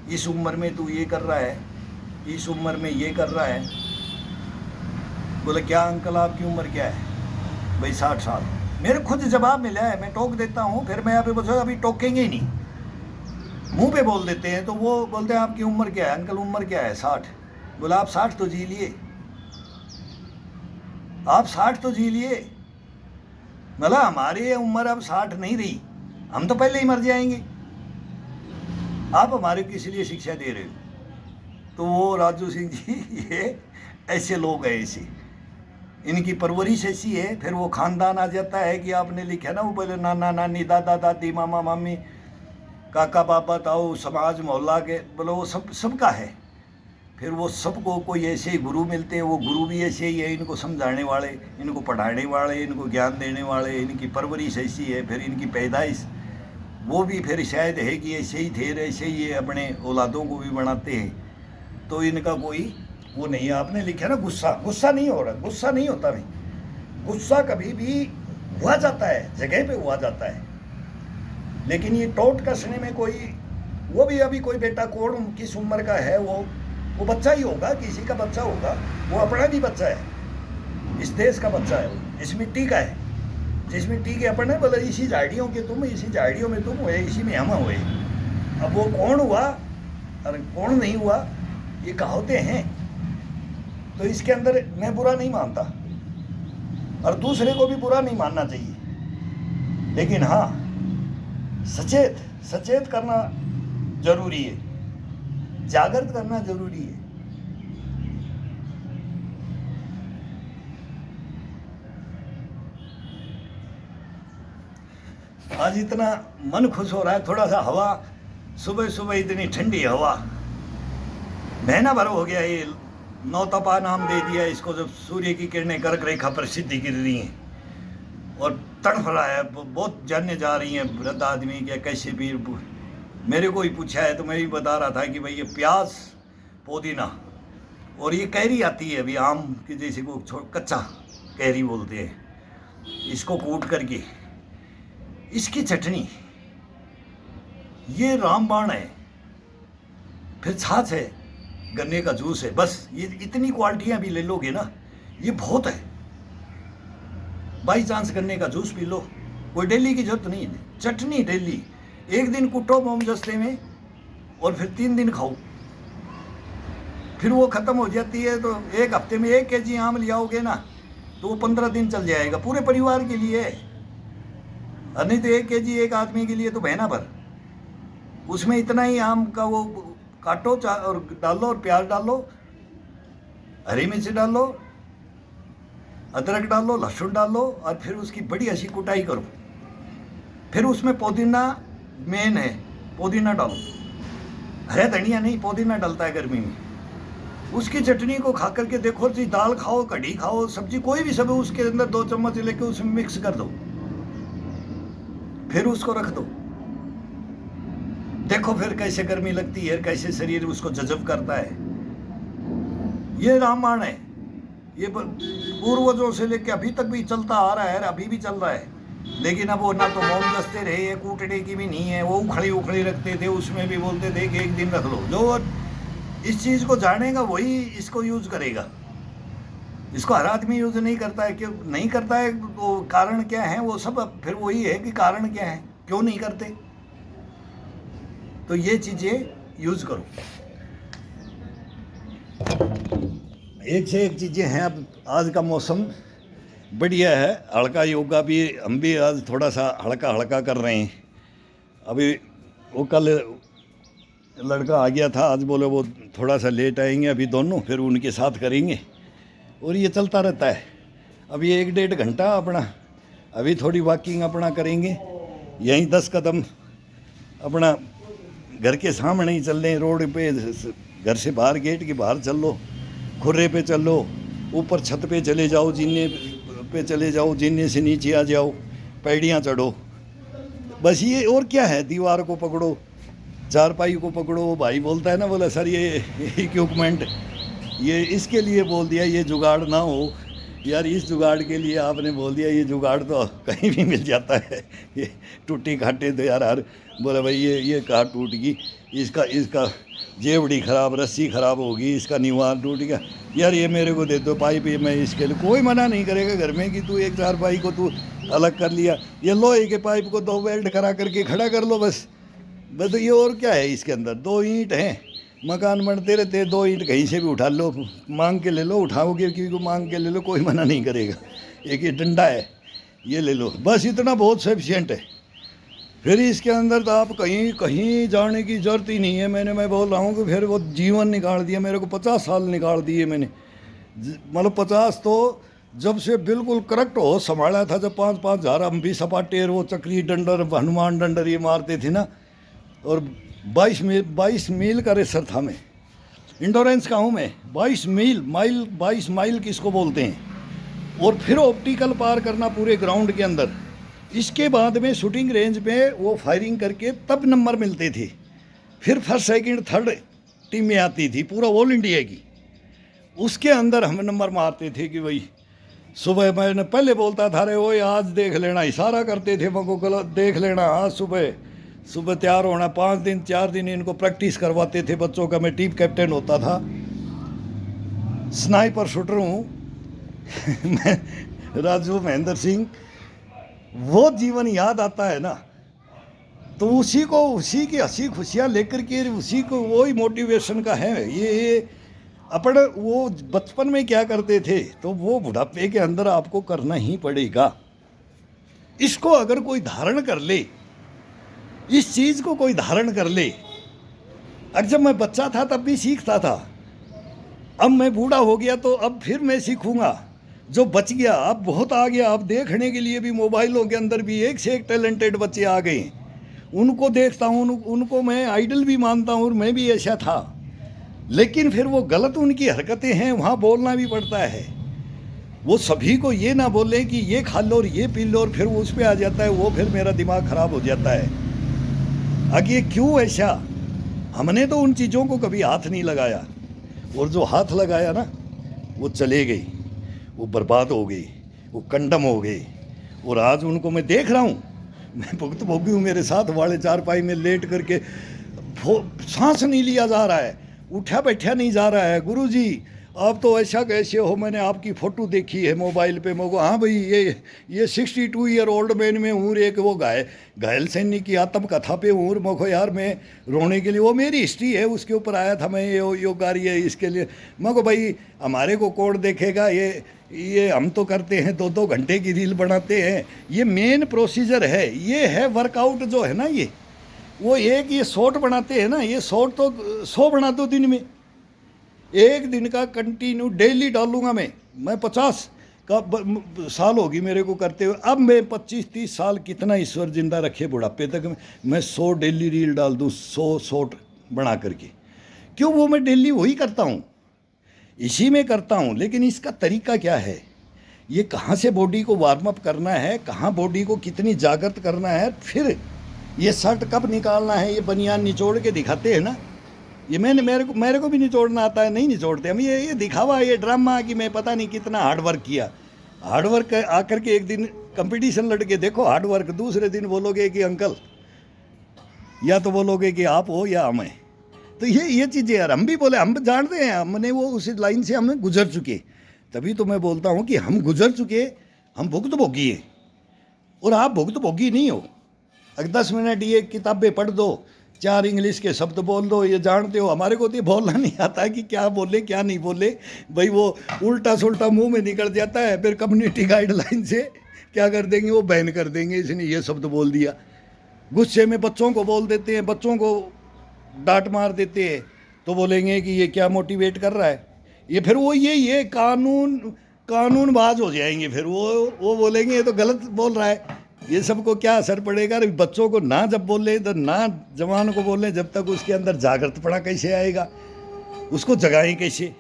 इस उम्र में तू ये कर रहा है, इस उम्र में ये कर रहा है, बोले क्या अंकल आपकी उम्र क्या है? भाई 60 साल। मेरे खुद जवाब मिला है, मैं टोक देता हूँ, फिर मैं अभी टोकेंगे ही नहीं, मुंह पे बोल देते हैं। तो वो बोलते हैं आपकी उम्र क्या है अंकल? उम्र क्या है? 60। बोला आप 60 तो जी लिए, आप 60 तो जी लिए। मतलब हमारी उम्र अब 60 नहीं रही, हम तो पहले ही मर जाएंगे, आप हमारे किस लिए शिक्षा दे रहे हो? तो वो राजू सिंह जी, ये ऐसे लोग हैं, ऐसे इनकी परवरिश ऐसी है। फिर वो खानदान आ जाता है कि आपने लिखा ना, वो बोले नाना नानी दादा दादी मामा मामी काका बाबा ताऊ समाज मोहल्ला के, बोलो वो सबका है। फिर वो सबको कोई ऐसे ही गुरु मिलते हैं, वो गुरु भी ऐसे ही है, इनको समझाने वाले, इनको पढ़ाने वाले, इनको ज्ञान देने वाले। इनकी परवरिश ऐसी है, फिर इनकी पैदाइश वो भी फिर शायद है कि ऐसे ही थे, ऐसे ही ये अपने औलादों को भी बनाते हैं। तो इनका कोई वो नहीं है। आपने लिखा ना गुस्सा नहीं हो रहा, गुस्सा नहीं होता नहीं, गुस्सा कभी भी हुआ जाता है, जगह पे हुआ जाता है, लेकिन ये टोट कसने में कोई, वो भी अभी कोई बेटा कौन किस उम्र का है, वो बच्चा ही होगा, किसी का बच्चा होगा, वो अपना भी बच्चा है, इस देश का बच्चा है, वो इस मिट्टी का है, जिस मिट्टी के अपन है, बोले इसी झाड़ियों के तुम, इसी झाड़ियों में तुम हुए, इसी में हम हुए। अब वो कौन हुआ और कौन नहीं हुआ, ये कहावतें हैं। तो इसके अंदर मैं बुरा नहीं मानता और दूसरे को भी बुरा नहीं मानना चाहिए, लेकिन हाँ सचेत करना जरूरी है, जागृत करना जरूरी है। आज इतना मन खुश हो रहा है, थोड़ा सा हवा, सुबह सुबह इतनी ठंडी हवा, महीना भर हो गया ये नौतपा नाम दे दिया इसको, जब सूर्य की किरणें कर्क रेखा पर सीधी गिर रही हैं और तड़फ रहा है, बहुत जानने जा रही हैं वृद्ध आदमी क्या कैसे भी। मेरे को ही पूछा है तो मैं भी बता रहा था कि भाई ये प्याज पुदीना और ये कैरी आती है अभी आम की जैसे को कच्चा कैरी बोलते हैं, इसको कूट करके इसकी चटनी, ये रामबाण है, फिर छाछ है, गन्ने का जूस है, बस ये इतनी क्वालिटियां भी ले लोगे ना, ये बहुत है। बाई चांस गन्ने का जूस पी लो, कोई डेली की जरूरत नहीं है। चटनी डेली, एक दिन कुटो मोमजस्ते में और फिर 3 दिन खाओ, फिर वो खत्म हो जाती है। तो एक हफ्ते में 1 केजी आम ले आओगे ना तो वो 15 दिन चल जाएगा, पूरे परिवार के लिए है। और नहीं तो 1 केजी एक आदमी के लिए तो महीना भर, उसमें इतना ही आम का वो काटो और डालो, और प्याज डालो, हरी मिर्च डालो, अदरक डालो, लहसुन डालो, और फिर उसकी बड़ी अच्छी कुटाई करो। फिर उसमें पुदीना मेन है, पुदीना डालो, हरा धनिया नहीं, पुदीना डलता है गर्मी में। उसकी चटनी को खा करके देखो जी, दाल खाओ, कढ़ी खाओ, सब्जी कोई भी सब, उसके अंदर 2 चम्मच लेके उसमें मिक्स कर दो, फिर उसको रख दो, देखो फिर कैसे गर्मी लगती है, कैसे शरीर उसको जज़ब करता है। ये रामायण है, ये पूर्वजों से लेके अभी तक भी चलता आ रहा है, अभी भी चल रहा है। लेकिन अब वो ना तो मोम दस्ते रहे, ये कूटने की भी नहीं है, वो उखड़ी उखड़ी रखते थे, उसमें भी बोलते थे कि एक दिन रख लो। जो इस चीज़ को जानेगा वही इसको यूज करेगा। इसको हर आदमी यूज नहीं करता है। क्यों नहीं करता है? तो कारण क्या है? वो सब फिर वही है कि कारण क्या है, क्यों नहीं करते। तो ये चीज़ें यूज करो, एक से एक चीज़ें हैं। अब आज का मौसम बढ़िया है, हल्का योगा भी हम भी आज थोड़ा सा हल्का हल्का कर रहे हैं। अभी वो कल लड़का आ गया था, आज बोले वो थोड़ा सा लेट आएंगे अभी दोनों, फिर उनके साथ करेंगे। और ये चलता रहता है। अभी 1-1.5 घंटा अपना अभी थोड़ी वॉकिंग अपना करेंगे, यहीं 10 कदम अपना घर के सामने ही चल रहे हैं, रोड पे, घर से बाहर गेट के बाहर चल लो, खुर्रे पे चल लो, ऊपर छत पे चले जाओ, जीने पे चले जाओ, जीने से नीचे आ जाओ, पैड़ियाँ चढ़ो, बस ये। और क्या है? दीवार को पकड़ो, चारपाई को पकड़ो। भाई बोलता है ना, बोला सर ये इक्विपमेंट ये इसके लिए बोल दिया, ये जुगाड़ ना हो यार, इस जुगाड़ के लिए आपने बोल दिया, ये जुगाड़ तो कहीं भी मिल जाता है। ये टूटी खाटे तो यार हर बोला भाई ये कहाँ टूट गई, इसका जेवड़ी ख़राब, रस्सी ख़राब होगी, इसका निवार टूट गया, यार ये मेरे को दे दो पाइप, ये मैं इसके लिए। कोई मना नहीं करेगा घर में कि तू एक चारपाई को तू अलग कर लिया, ये लोहे के पाइप को 2 वेल्ड करा करके खड़ा कर लो बस। ये और क्या है इसके अंदर? 2 ईंट हैं, मकान बनते रहते हैं, 2 ईंट कहीं से भी उठा लो, मांग के ले लो, उठाओगे क्योंकि मांग के ले लो, कोई मना नहीं करेगा। एक ये डंडा है, ये ले लो, बस इतना बहुत सफिशिएंट है। फिर इसके अंदर तो आप कहीं कहीं जाने की ज़रूरत ही नहीं है। मैं बोल रहा हूँ कि फिर वो जीवन निकाल दिया मेरे को, 50 साल निकाल दिए मैंने, मतलब 50 तो जब से बिल्कुल करेक्ट हो संभाला था, जब 5-5 हज़ार हम भी सपाटे वो चक्री डंडर, हनुमान डंडर ये मारते थे ना, और 22 मील का रेसर था मैं, इंडोरेंस का हूँ मैं। 22 माइल किसको बोलते हैं। और फिर ऑप्टिकल पार करना पूरे ग्राउंड के अंदर। इसके बाद में शूटिंग रेंज पे वो फायरिंग करके तब नंबर मिलते थे, फिर फर्स्ट सेकंड थर्ड टीम में आती थी, पूरा ऑल इंडिया की। उसके अंदर हम नंबर मारते थे कि भाई सुबह मैंने पहले बोलता था, अरे वो आज देख लेना, इशारा करते थे मको, गलत देख लेना, आज सुबह तैयार होना। 5 दिन 4 दिन इनको प्रैक्टिस करवाते थे बच्चों का। मैं टीम कैप्टन होता था, स्नाइपर शूटर हूँ मैं, राजू महेंद्र सिंह। वो जीवन याद आता है ना, तो उसी की हंसी खुशियाँ लेकर के उसी को वही मोटिवेशन का है ये अपन। वो बचपन में क्या करते थे तो वो बुढ़ापे के अंदर आपको करना ही पड़ेगा। इसको अगर कोई धारण कर ले, इस चीज़ को कोई धारण कर ले। अब जब मैं बच्चा था तब भी सीखता था, अब मैं बूढ़ा हो गया तो अब फिर मैं सीखूंगा। जो बच गया अब बहुत आ गया। अब देखने के लिए भी मोबाइलों के अंदर भी एक से एक टैलेंटेड बच्चे आ गए, उनको देखता हूँ, उनको मैं आइडल भी मानता हूँ, और मैं भी ऐसा था। लेकिन फिर वो गलत उनकी हरकतें हैं, वहाँ बोलना भी पड़ता है। वो सभी को ये ना बोले कि ये खा लो और ये पी लो, और फिर वो उस पर आ जाता है, वो फिर मेरा दिमाग ख़राब हो जाता है। आगे क्यों ऐसा? हमने तो उन चीज़ों को कभी हाथ नहीं लगाया, और जो हाथ लगाया ना वो चले गई, वो बर्बाद हो गई, वो कंडम हो गई। और आज उनको मैं देख रहा हूँ, मैं भुगत भोगी हूँ। मेरे साथ वाले चारपाई में लेट करके सांस नहीं लिया जा रहा है, उठा बैठा नहीं जा रहा है। गुरुजी आप तो ऐसा कैसे हो, मैंने आपकी फ़ोटो देखी है मोबाइल पे। मेरे को हाँ भाई ये 62 ईयर ओल्ड मैन में हूँ, एक वो घायल सैनिक की आत्मकथा पे हूँ। मेरे को यार मैं रोने के लिए, वो मेरी हिस्ट्री है, उसके ऊपर आया था मैं, ये योगारी है इसके लिए। मेरे को भाई हमारे को कौन देखेगा, ये हम तो करते हैं 2-2 घंटे की रील बनाते हैं। ये मेन प्रोसीजर है, ये है वर्कआउट जो है ना, ये वो एक ये शॉर्ट बनाते हैं ना, ये शॉर्ट तो 100 बना दो दिन में, एक दिन का कंटिन्यू डेली डालूंगा मैं 50 का साल होगी मेरे को करते हुए। अब मैं 25-30 साल, कितना ईश्वर जिंदा रखे बुढ़ापे तक मैं 100 डेली रील डाल दूँ, 100 शॉर्ट बना करके। क्यों? वो मैं डेली वही करता हूँ, इसी में करता हूँ। लेकिन इसका तरीका क्या है, ये कहाँ से बॉडी को वार्म अप करना है, कहाँ बॉडी को कितनी जागृत करना है, फिर ये शर्ट कब निकालना है, ये बनियान निचोड़ के दिखाते हैं ना, ये मेरे को भी निचोड़ना आता है, नहीं निचोड़ते हम। ये दिखावा, ये ड्रामा कि मैं पता नहीं कितना हार्ड वर्क किया। हार्ड वर्क आकर के एक दिन कंपटीशन लड़के देखो हार्ड वर्क, दूसरे दिन बोलोगे कि अंकल, या तो बोलोगे कि आप हो या हम हैं। तो ये चीज़ें यार, हम भी बोले, हम जानते हैं, हमने वो उस लाइन से हम गुजर चुके। तभी तो मैं बोलता हूँ कि हम गुजर चुके, हम भुक्तभोगी हैं और आप भुक्तभोगी नहीं हो। अगर 10 मिनट ये किताबें पढ़ दो, 4 इंग्लिश के शब्द बोल दो, ये जानते हो। हमारे को तो ये बोलना नहीं आता कि क्या बोले क्या नहीं बोले। भाई वो उल्टा सुल्टा मुंह में निकल जाता है, फिर कम्युनिटी गाइडलाइन से क्या कर देंगे, वो बैन कर देंगे, इसने ये शब्द बोल दिया। गुस्से में बच्चों को बोल देते हैं, बच्चों को डांट मार देते हैं, तो बोलेंगे कि ये क्या मोटिवेट कर रहा है ये। फिर वो ये कानूनबाज हो जाएंगे, फिर वो बोलेंगे ये तो गलत बोल रहा है। ये सबको क्या असर पड़ेगा? बच्चों को ना जब बोले तो ना जवान को बोले, जब तक उसके अंदर जागृतपना कैसे आएगा, उसको जगाएं कैसे,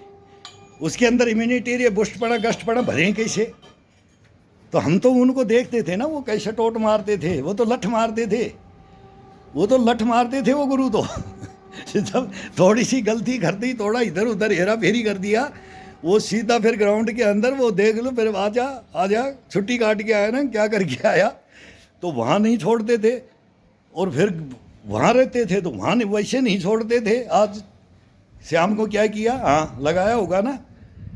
उसके अंदर इम्यूनिटी बुष्टपना गष्टपना भरें कैसे। तो हम तो उनको देखते थे ना, वो कैसे टोट मारते थे, वो तो लठ मारते थे, वो गुरु तो जब थोड़ी सी गलती कर दी, थोड़ा इधर उधर हेरा फेरी कर दिया, वो सीधा फिर ग्राउंड के अंदर, वो देख लो, फिर आजा छुट्टी काट के आया ना, क्या करके आया। तो वहाँ नहीं छोड़ते थे, और फिर वहाँ रहते थे तो वहाँ वैसे नहीं छोड़ते थे। आज शाम को क्या किया, हाँ लगाया होगा ना,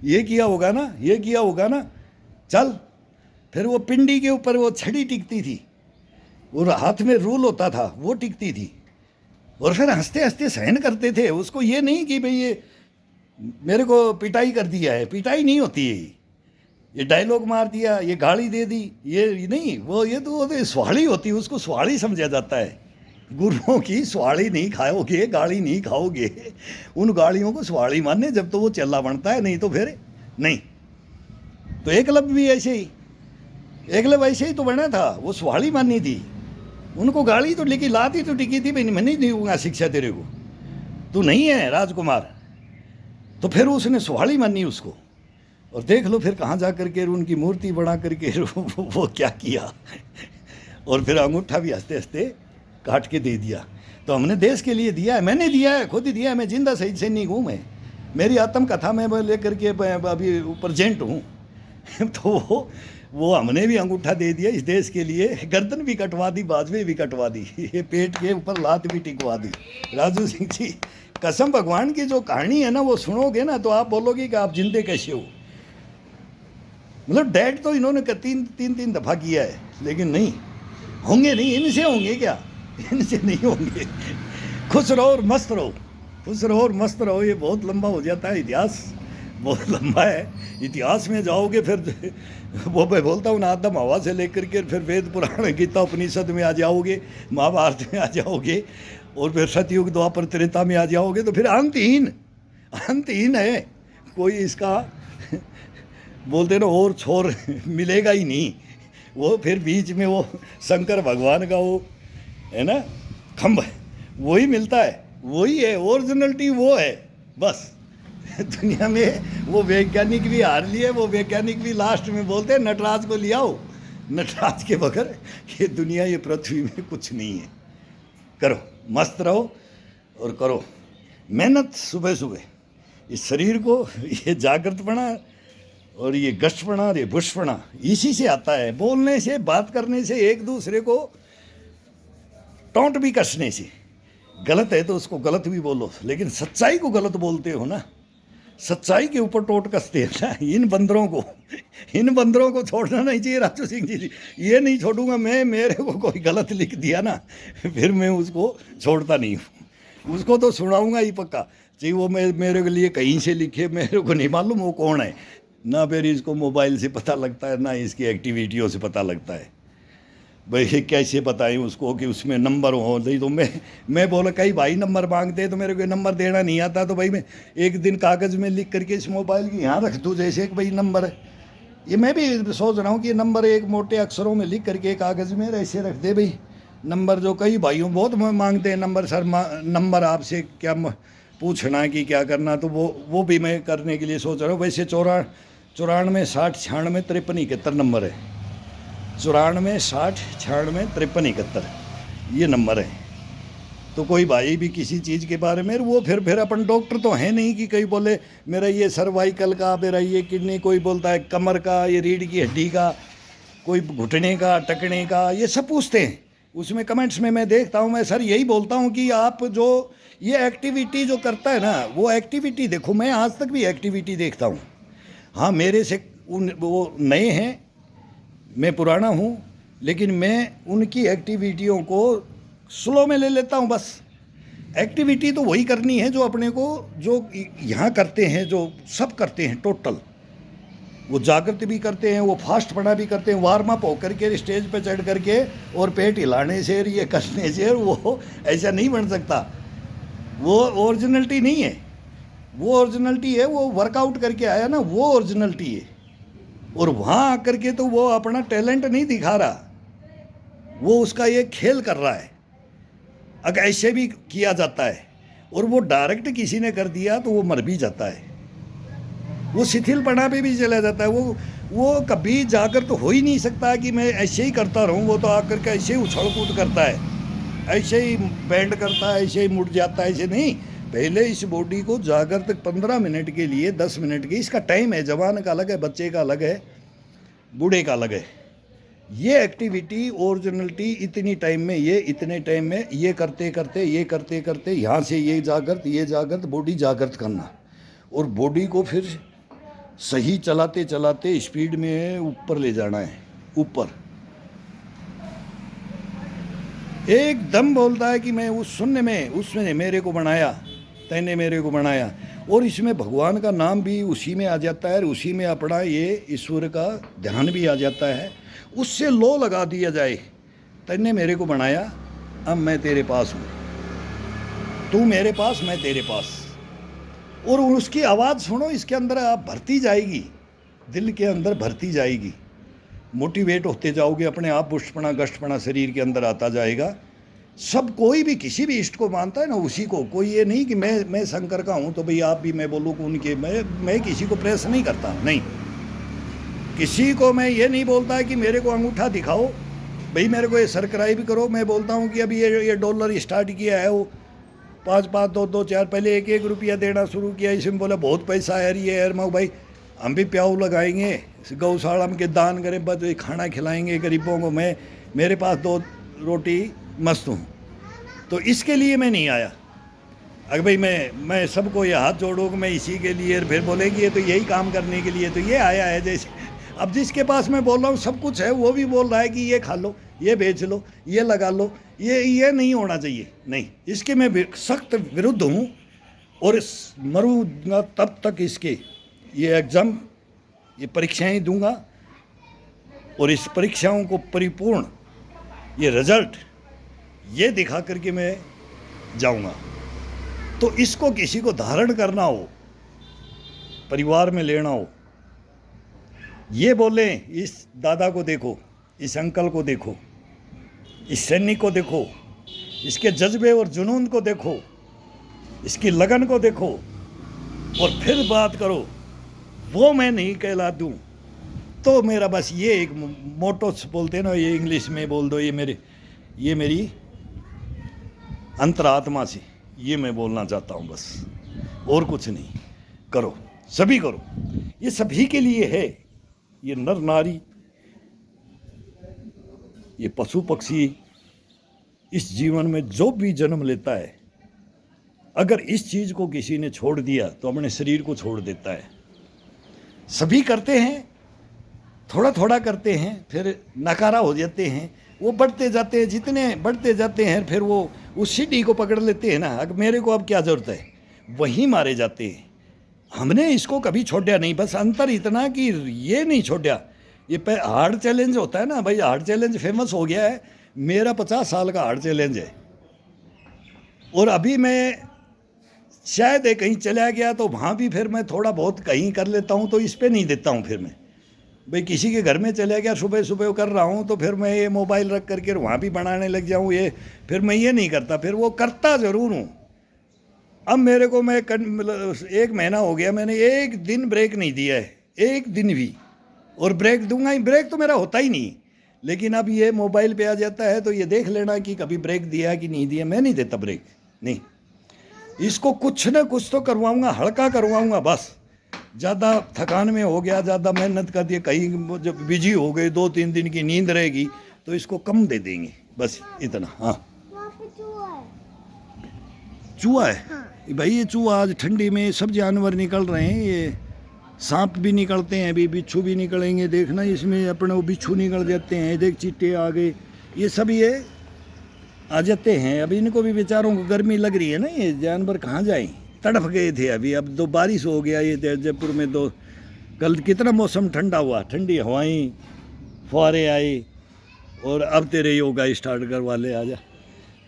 ये किया होगा ना, ये किया होगा ना, चल। फिर वो पिंडी के ऊपर वो छड़ी टिकती थी, वो हाथ में रूल होता था, वो टिकती थी, और फिर हंसते हंसते सहन करते थे उसको। ये नहीं कि भाई ये मेरे को पिटाई कर दिया है, पिटाई नहीं होती है, ये डायलॉग मार दिया, ये गाली दे दी, ये नहीं, ये तो सुहाड़ी होती है, उसको सुहाड़ी समझा जाता है। गुरुओं की सुहाड़ी नहीं खाओगे, गाली नहीं खाओगे, उन गालियों को सुहाड़ी मानने, जब तो वो चेला बनता है, नहीं तो फिर नहीं। तो एकलव्य भी ऐसे ही, एकलव्य ऐसे ही तो बना था, वो सुहाड़ी माननी थी, उनको गाली तो लेकिन लाती तो टिकी थी, भाई मैं नहीं दूंगा शिक्षा तेरे को, तू नहीं है राजकुमार। तो फिर उसने सुहाड़ी मानी उसको, और देख लो फिर कहाँ जा करके उनकी मूर्ति बना करके वो क्या किया, और फिर अंगूठा भी हंसते हंसते काट के दे दिया। तो हमने देश के लिए दिया है, मैंने दिया है, खुद ही दिया है, मैं जिंदा शहीद सैनिक हूँ, मैं मेरी आत्मकथा में लेकर के अभी प्रेजेंट हूँ। तो वो हमने भी अंगूठा दे दिया इस देश के लिए, गर्दन भी कटवा दी, बाजू भी कटवा दी, ये पेट के ऊपर लात भी टिकवा दी। राजू सिंह जी, कसम भगवान की जो कहानी है ना, वो सुनोगे ना तो आप बोलोगे कि आप जिंदे कैसे हो। मतलब डेड तो इन्होंने तीन दफ़ा किया है, लेकिन नहीं होंगे, नहीं इनसे होंगे क्या, इनसे नहीं होंगे। खुश रहो और मस्त रहो, खुश रहो और मस्त रहो। ये बहुत लंबा हो जाता है, इतिहास बहुत लंबा है। इतिहास में जाओगे फिर वो मैं बोलता हूँ ना, आदम हवा से लेकर के फिर वेद पुराण गीता उपनिषद में आ जाओगे, महाभारत में आ जाओगे, और फिर सतयुग द्वापर त्रेता में आ जाओगे, तो फिर अंतहीन है। कोई इसका बोलते ना और छोर मिलेगा ही नहीं। वो फिर बीच में वो शंकर भगवान का वो है ना खम्भ, वही मिलता है, वही है ओरिजिनलिटी, वो है बस। दुनिया में वो वैज्ञानिक भी हार लिए, वो वैज्ञानिक भी लास्ट में बोलते हैं नटराज को ले आओ, नटराज के बगैर ये दुनिया, ये पृथ्वी में कुछ नहीं है। करो, मस्त रहो और करो मेहनत सुबह सुबह। इस शरीर को ये जागृतपना और ये गष्टपना और ये बुष्पना इसी से आता है, बोलने से, बात करने से, एक दूसरे को टोंट भी कसने से। गलत है तो उसको गलत भी बोलो, लेकिन सच्चाई को गलत बोलते हो ना, सच्चाई के ऊपर टोट कसते हैं ना। इन बंदरों को छोड़ना नहीं चाहिए राजू सिंह जी। ये नहीं छोड़ूंगा मैं, मेरे को कोई गलत लिख दिया ना, फिर मैं उसको छोड़ता नहीं हूँ, उसको तो सुनाऊंगा ही पक्का, चाहे वो मेरे के लिए कहीं से लिखे, मेरे को नहीं मालूम वो कौन है ना। फिर इसको मोबाइल से पता लगता है ना, इसकी एक्टिविटियों से पता लगता है। भाई कैसे बताएं उसको कि उसमें नंबर हो, नहीं तो मैं बोला कई भाई नंबर मांगते हैं तो मेरे को नंबर देना नहीं आता, तो भाई मैं एक दिन कागज़ में लिख करके इस मोबाइल की यहाँ रख दूँ, जैसे कि भाई नंबर है। ये मैं भी सोच रहा हूँ कि नंबर एक मोटे अक्षरों में लिख करके कागज़ में ऐसे रख दे भाई नंबर। जो कई भाइयों बहुत मांगते हैं नंबर, सर नंबर आपसे क्या पूछना कि क्या करना, तो वो भी मैं करने के लिए सोच रहा हूँ। वैसे 94 60 96 53 71 नंबर है, 94 60 96 53 71 ये नंबर है। तो कोई भाई भी किसी चीज़ के बारे में, वो फिर अपन डॉक्टर तो हैं नहीं कि कोई बोले मेरा ये सर्वाइकल का, मेरा ये किडनी, कोई बोलता है कमर का, ये रीढ़ की हड्डी का, कोई घुटने का, टकने का, ये सब पूछते हैं। उसमें कमेंट्स में मैं देखता हूँ, मैं सर यही बोलता हूँ कि आप जो ये एक्टिविटी जो करता है ना, वो एक्टिविटी देखो, मैं आज तक भी एक्टिविटी देखता हूँ। हाँ, मेरे से वो नए हैं, मैं पुराना हूँ, लेकिन मैं उनकी एक्टिविटियों को स्लो में ले लेता हूँ। बस एक्टिविटी तो वही करनी है जो अपने को, जो यहाँ करते हैं, जो सब करते हैं टोटल। वो जागृत भी करते हैं, वो फास्ट पढ़ा भी करते हैं, वार्म अप होकर के स्टेज पे चढ़ करके और पेट हिलाने से, ये कसने से, वो ऐसा नहीं बन सकता। वो ओरिजिनलिटी नहीं है, वो ओरिजिनलिटी है, वो वर्कआउट करके आया ना, वो ओरिजिनलिटी है। और वहाँ आकर के तो वो अपना टैलेंट नहीं दिखा रहा, वो उसका ये खेल कर रहा है। अगर ऐसे भी किया जाता है और वो डायरेक्ट किसी ने कर दिया तो वो मर भी जाता है, वो शिथिलपना पे भी चला जाता है। वो कभी जाकर तो हो ही नहीं सकता कि मैं ऐसे ही करता रहूं। वो तो आकर के ऐसे ही उछल कूद करता है, ऐसे ही बैंड करता है, ऐसे ही मुड़ जाता है। ऐसे नहीं, पहले इस बॉडी को जाकर तक 15 मिनट के लिए, 10 मिनट के, इसका टाइम है। जवान का अलग है, बच्चे का अलग है, बूढ़े का अलग है। ये एक्टिविटी ओरिजिनलिटी इतनी टाइम में, ये इतने टाइम में, ये करते करते, ये करते करते, यहाँ से ये जागृत, बॉडी जागृत करना, और बॉडी को फिर सही चलाते चलाते स्पीड में ऊपर ले जाना है। ऊपर एकदम बोलता है कि मैं उस शून्य में, उसने मेरे को बनाया, तैने मेरे को बनाया। और इसमें भगवान का नाम भी उसी में आ जाता है, उसी में अपना ये ईश्वर का ध्यान भी आ जाता है। उससे लो लगा दिया जाए, तैने मेरे को बनाया, अब मैं तेरे पास हूँ, तू मेरे पास, मैं तेरे पास। और उसकी आवाज़ सुनो, इसके अंदर आप भरती जाएगी, दिल के अंदर भरती जाएगी, मोटिवेट होते जाओगे, अपने आप पुष्टपना, गष्टपना शरीर के अंदर आता जाएगा। सब कोई भी किसी भी इष्ट को मानता है ना, उसी को। कोई ये नहीं कि मैं शंकर का हूँ तो भाई आप भी मैं बोलूँ कि उनके, मैं किसी को प्रेस नहीं करता, नहीं। किसी को मैं ये नहीं बोलता कि मेरे को अंगूठा दिखाओ, भाई मेरे को ये सब्सक्राइब करो। मैं बोलता हूँ कि अभी ये डॉलर स्टार्ट किया है, वो 5-5, 2-2, 4, पहले 1-1 रुपया देना शुरू किया। इसमें बोला बहुत पैसा है ये यार। मैं भाई हम भी प्याऊ लगाएंगे, गौशाला में के दान करें, बस खाना खिलाएंगे गरीबों को। मेरे पास 2 रोटी मस्त हूँ, तो इसके लिए मैं नहीं आया। अगर भाई मैं सबको ये हाथ जोड़ूँ कि मैं इसी के लिए, फिर बोलेगी ये तो यही काम करने के लिए तो ये आया है। जैसे अब जिसके पास मैं बोल रहा हूँ सब कुछ है, वो भी बोल रहा है कि ये खा लो, ये बेच लो, ये लगा लो, ये नहीं होना चाहिए, नहीं। इसके मैं सख्त विरुद्ध हूँ। और मरूंगा तब तक इसके ये एग्ज़ाम, ये परीक्षाएं दूंगा, और इस परीक्षाओं को परिपूर्ण ये रिजल्ट ये दिखा करके मैं जाऊंगा। तो इसको किसी को धारण करना हो, परिवार में लेना हो, ये बोले इस दादा को देखो, इस अंकल को देखो, इस सैनिक को देखो, इसके जज्बे और जुनून को देखो, इसकी लगन को देखो, और फिर बात करो, वो मैं नहीं कहला दूं तो मेरा बस ये एक मोटो बोलते हैं ना, ये इंग्लिश में बोल दो, ये मेरी अंतरात्मा से ये मैं बोलना चाहता हूँ, बस और कुछ नहीं। करो, सभी करो, ये सभी के लिए है। ये नर नारी, ये पशु पक्षी, इस जीवन में जो भी जन्म लेता है, अगर इस चीज़ को किसी ने छोड़ दिया तो अपने शरीर को छोड़ देता है। सभी करते हैं, थोड़ा थोड़ा करते हैं, फिर नकारा हो जाते हैं, वो बढ़ते जाते हैं, जितने बढ़ते जाते हैं फिर वो उस सीढ़ी को पकड़ लेते हैं ना, अब मेरे को अब क्या ज़रूरत है, वहीं मारे जाते हैं। हमने इसको कभी छोड़ा नहीं, बस अंतर इतना कि ये नहीं छोड़ा। ये हार्ड चैलेंज होता है ना भाई, हार्ड चैलेंज फेमस हो गया है। मेरा 50 साल का हार्ड चैलेंज है, और अभी मैं शायद कहीं चला गया तो वहाँ भी फिर मैं थोड़ा बहुत कहीं कर लेता हूँ, तो इस पर नहीं देता हूँ। फिर मैं भाई किसी के घर में चला गया, सुबह सुबह कर रहा हूँ, तो फिर मैं ये मोबाइल रख करके वहाँ भी बनाने लग जाऊँ, ये फिर मैं ये नहीं करता। फिर वो करता ज़रूर हूँ। अब मेरे को मैं 1 महीना हो गया, मैंने 1 दिन ब्रेक नहीं दिया है, 1 दिन भी। और ब्रेक दूंगा ही, ब्रेक तो मेरा होता ही नहीं, लेकिन अब ये मोबाइल पे आ जाता है तो ये देख लेना कि कभी ब्रेक दिया कि नहीं दिया। मैं नहीं देता ब्रेक, नहीं। इसको कुछ ना कुछ तो करवाऊंगा, हल्का करवाऊंगा बस। ज़्यादा थकान में हो गया, ज़्यादा मेहनत कर दिया, कहीं जब बिजी हो गए, 2-3 दिन की नींद रहेगी तो इसको कम दे देंगे, बस इतना। हाँ, चूहा है। हाँ। भाई ये चूहा आज ठंडी में सब जानवर निकल रहे हैं, ये सांप भी निकलते हैं, अभी बिच्छू भी निकलेंगे, देखना इसमें अपने वो बिच्छू निकल जाते हैं, देख चींटे आ गए, ये सब ये आ जाते हैं। अभी इनको भी बेचारों को गर्मी लग रही है ना, ये जानवर कहाँ जाएं, तड़फ गए थे अभी। अब तो बारिश हो गया ये जयपुर में, तो कल कितना मौसम ठंडा हुआ, ठंडी हवाएं, फुहारे आए, और अब तेरे योगा स्टार्ट करवा ले, आजा।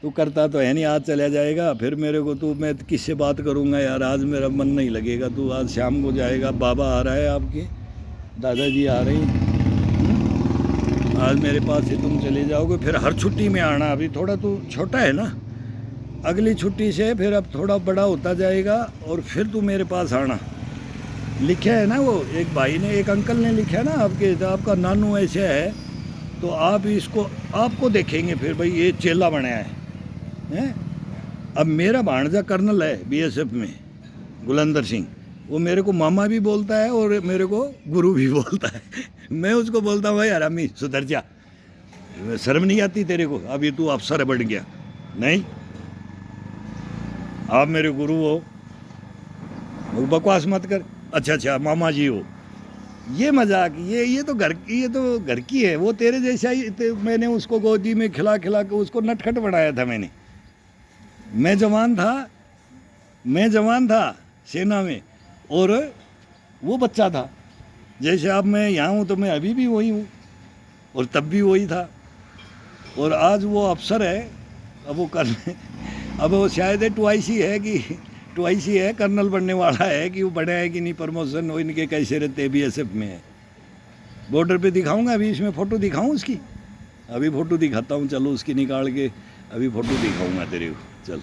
तू करता तो है नहीं, आज चला जाएगा फिर मेरे को तू, मैं किससे बात करूंगा यार, आज मेरा मन नहीं लगेगा। तू आज शाम को जाएगा, बाबा आ रहा है आपके, दादाजी आ रहे हैं, आज मेरे पास से तुम चले जाओगे, फिर हर छुट्टी में आना। अभी थोड़ा तू छोटा है ना, अगली छुट्टी से फिर अब थोड़ा बड़ा होता जाएगा और फिर तू मेरे पास आना। लिखा है ना वो एक भाई ने, एक अंकल ने लिखा है ना आपके, तो आपका नानू ऐसे है तो आप इसको, आपको देखेंगे फिर भाई ये चेला बनाया है। अब मेरा भाणजा कर्नल है बीएसएफ में, गुलंदर सिंह, वो मेरे को मामा भी बोलता है और मेरे को गुरु भी बोलता है। मैं उसको बोलता हूँ भाई हरामी सुधर जा, शर्म नहीं आती तेरे को, अभी तू अफसर बन गया। नहीं, आप मेरे गुरु हो, बकवास मत कर। अच्छा मामा जी हो, ये मजाक, ये तो घर की है। वो तेरे जैसा ही, मैंने उसको गोदी में खिला खिला के उसको नटखट बनाया था मैंने। मैं जवान था सेना में और वो बच्चा था। जैसे अब मैं यहाँ हूँ तो मैं अभी भी वही हूँ और तब भी वही था, और आज वो अफसर है। अब वो अब वो शायद ट्वाइसी है, कर्नल बनने वाला है कि वो बने है कि नहीं, प्रमोशन वो इनके कैसे रहते हैं, बीएसएफ में है। बॉर्डर पे दिखाऊंगा अभी, इसमें फ़ोटो दिखाऊं उसकी, अभी फ़ोटो दिखाता हूँ, चलो उसकी निकाल के अभी फ़ोटो दिखाऊंगा तेरे को, चल।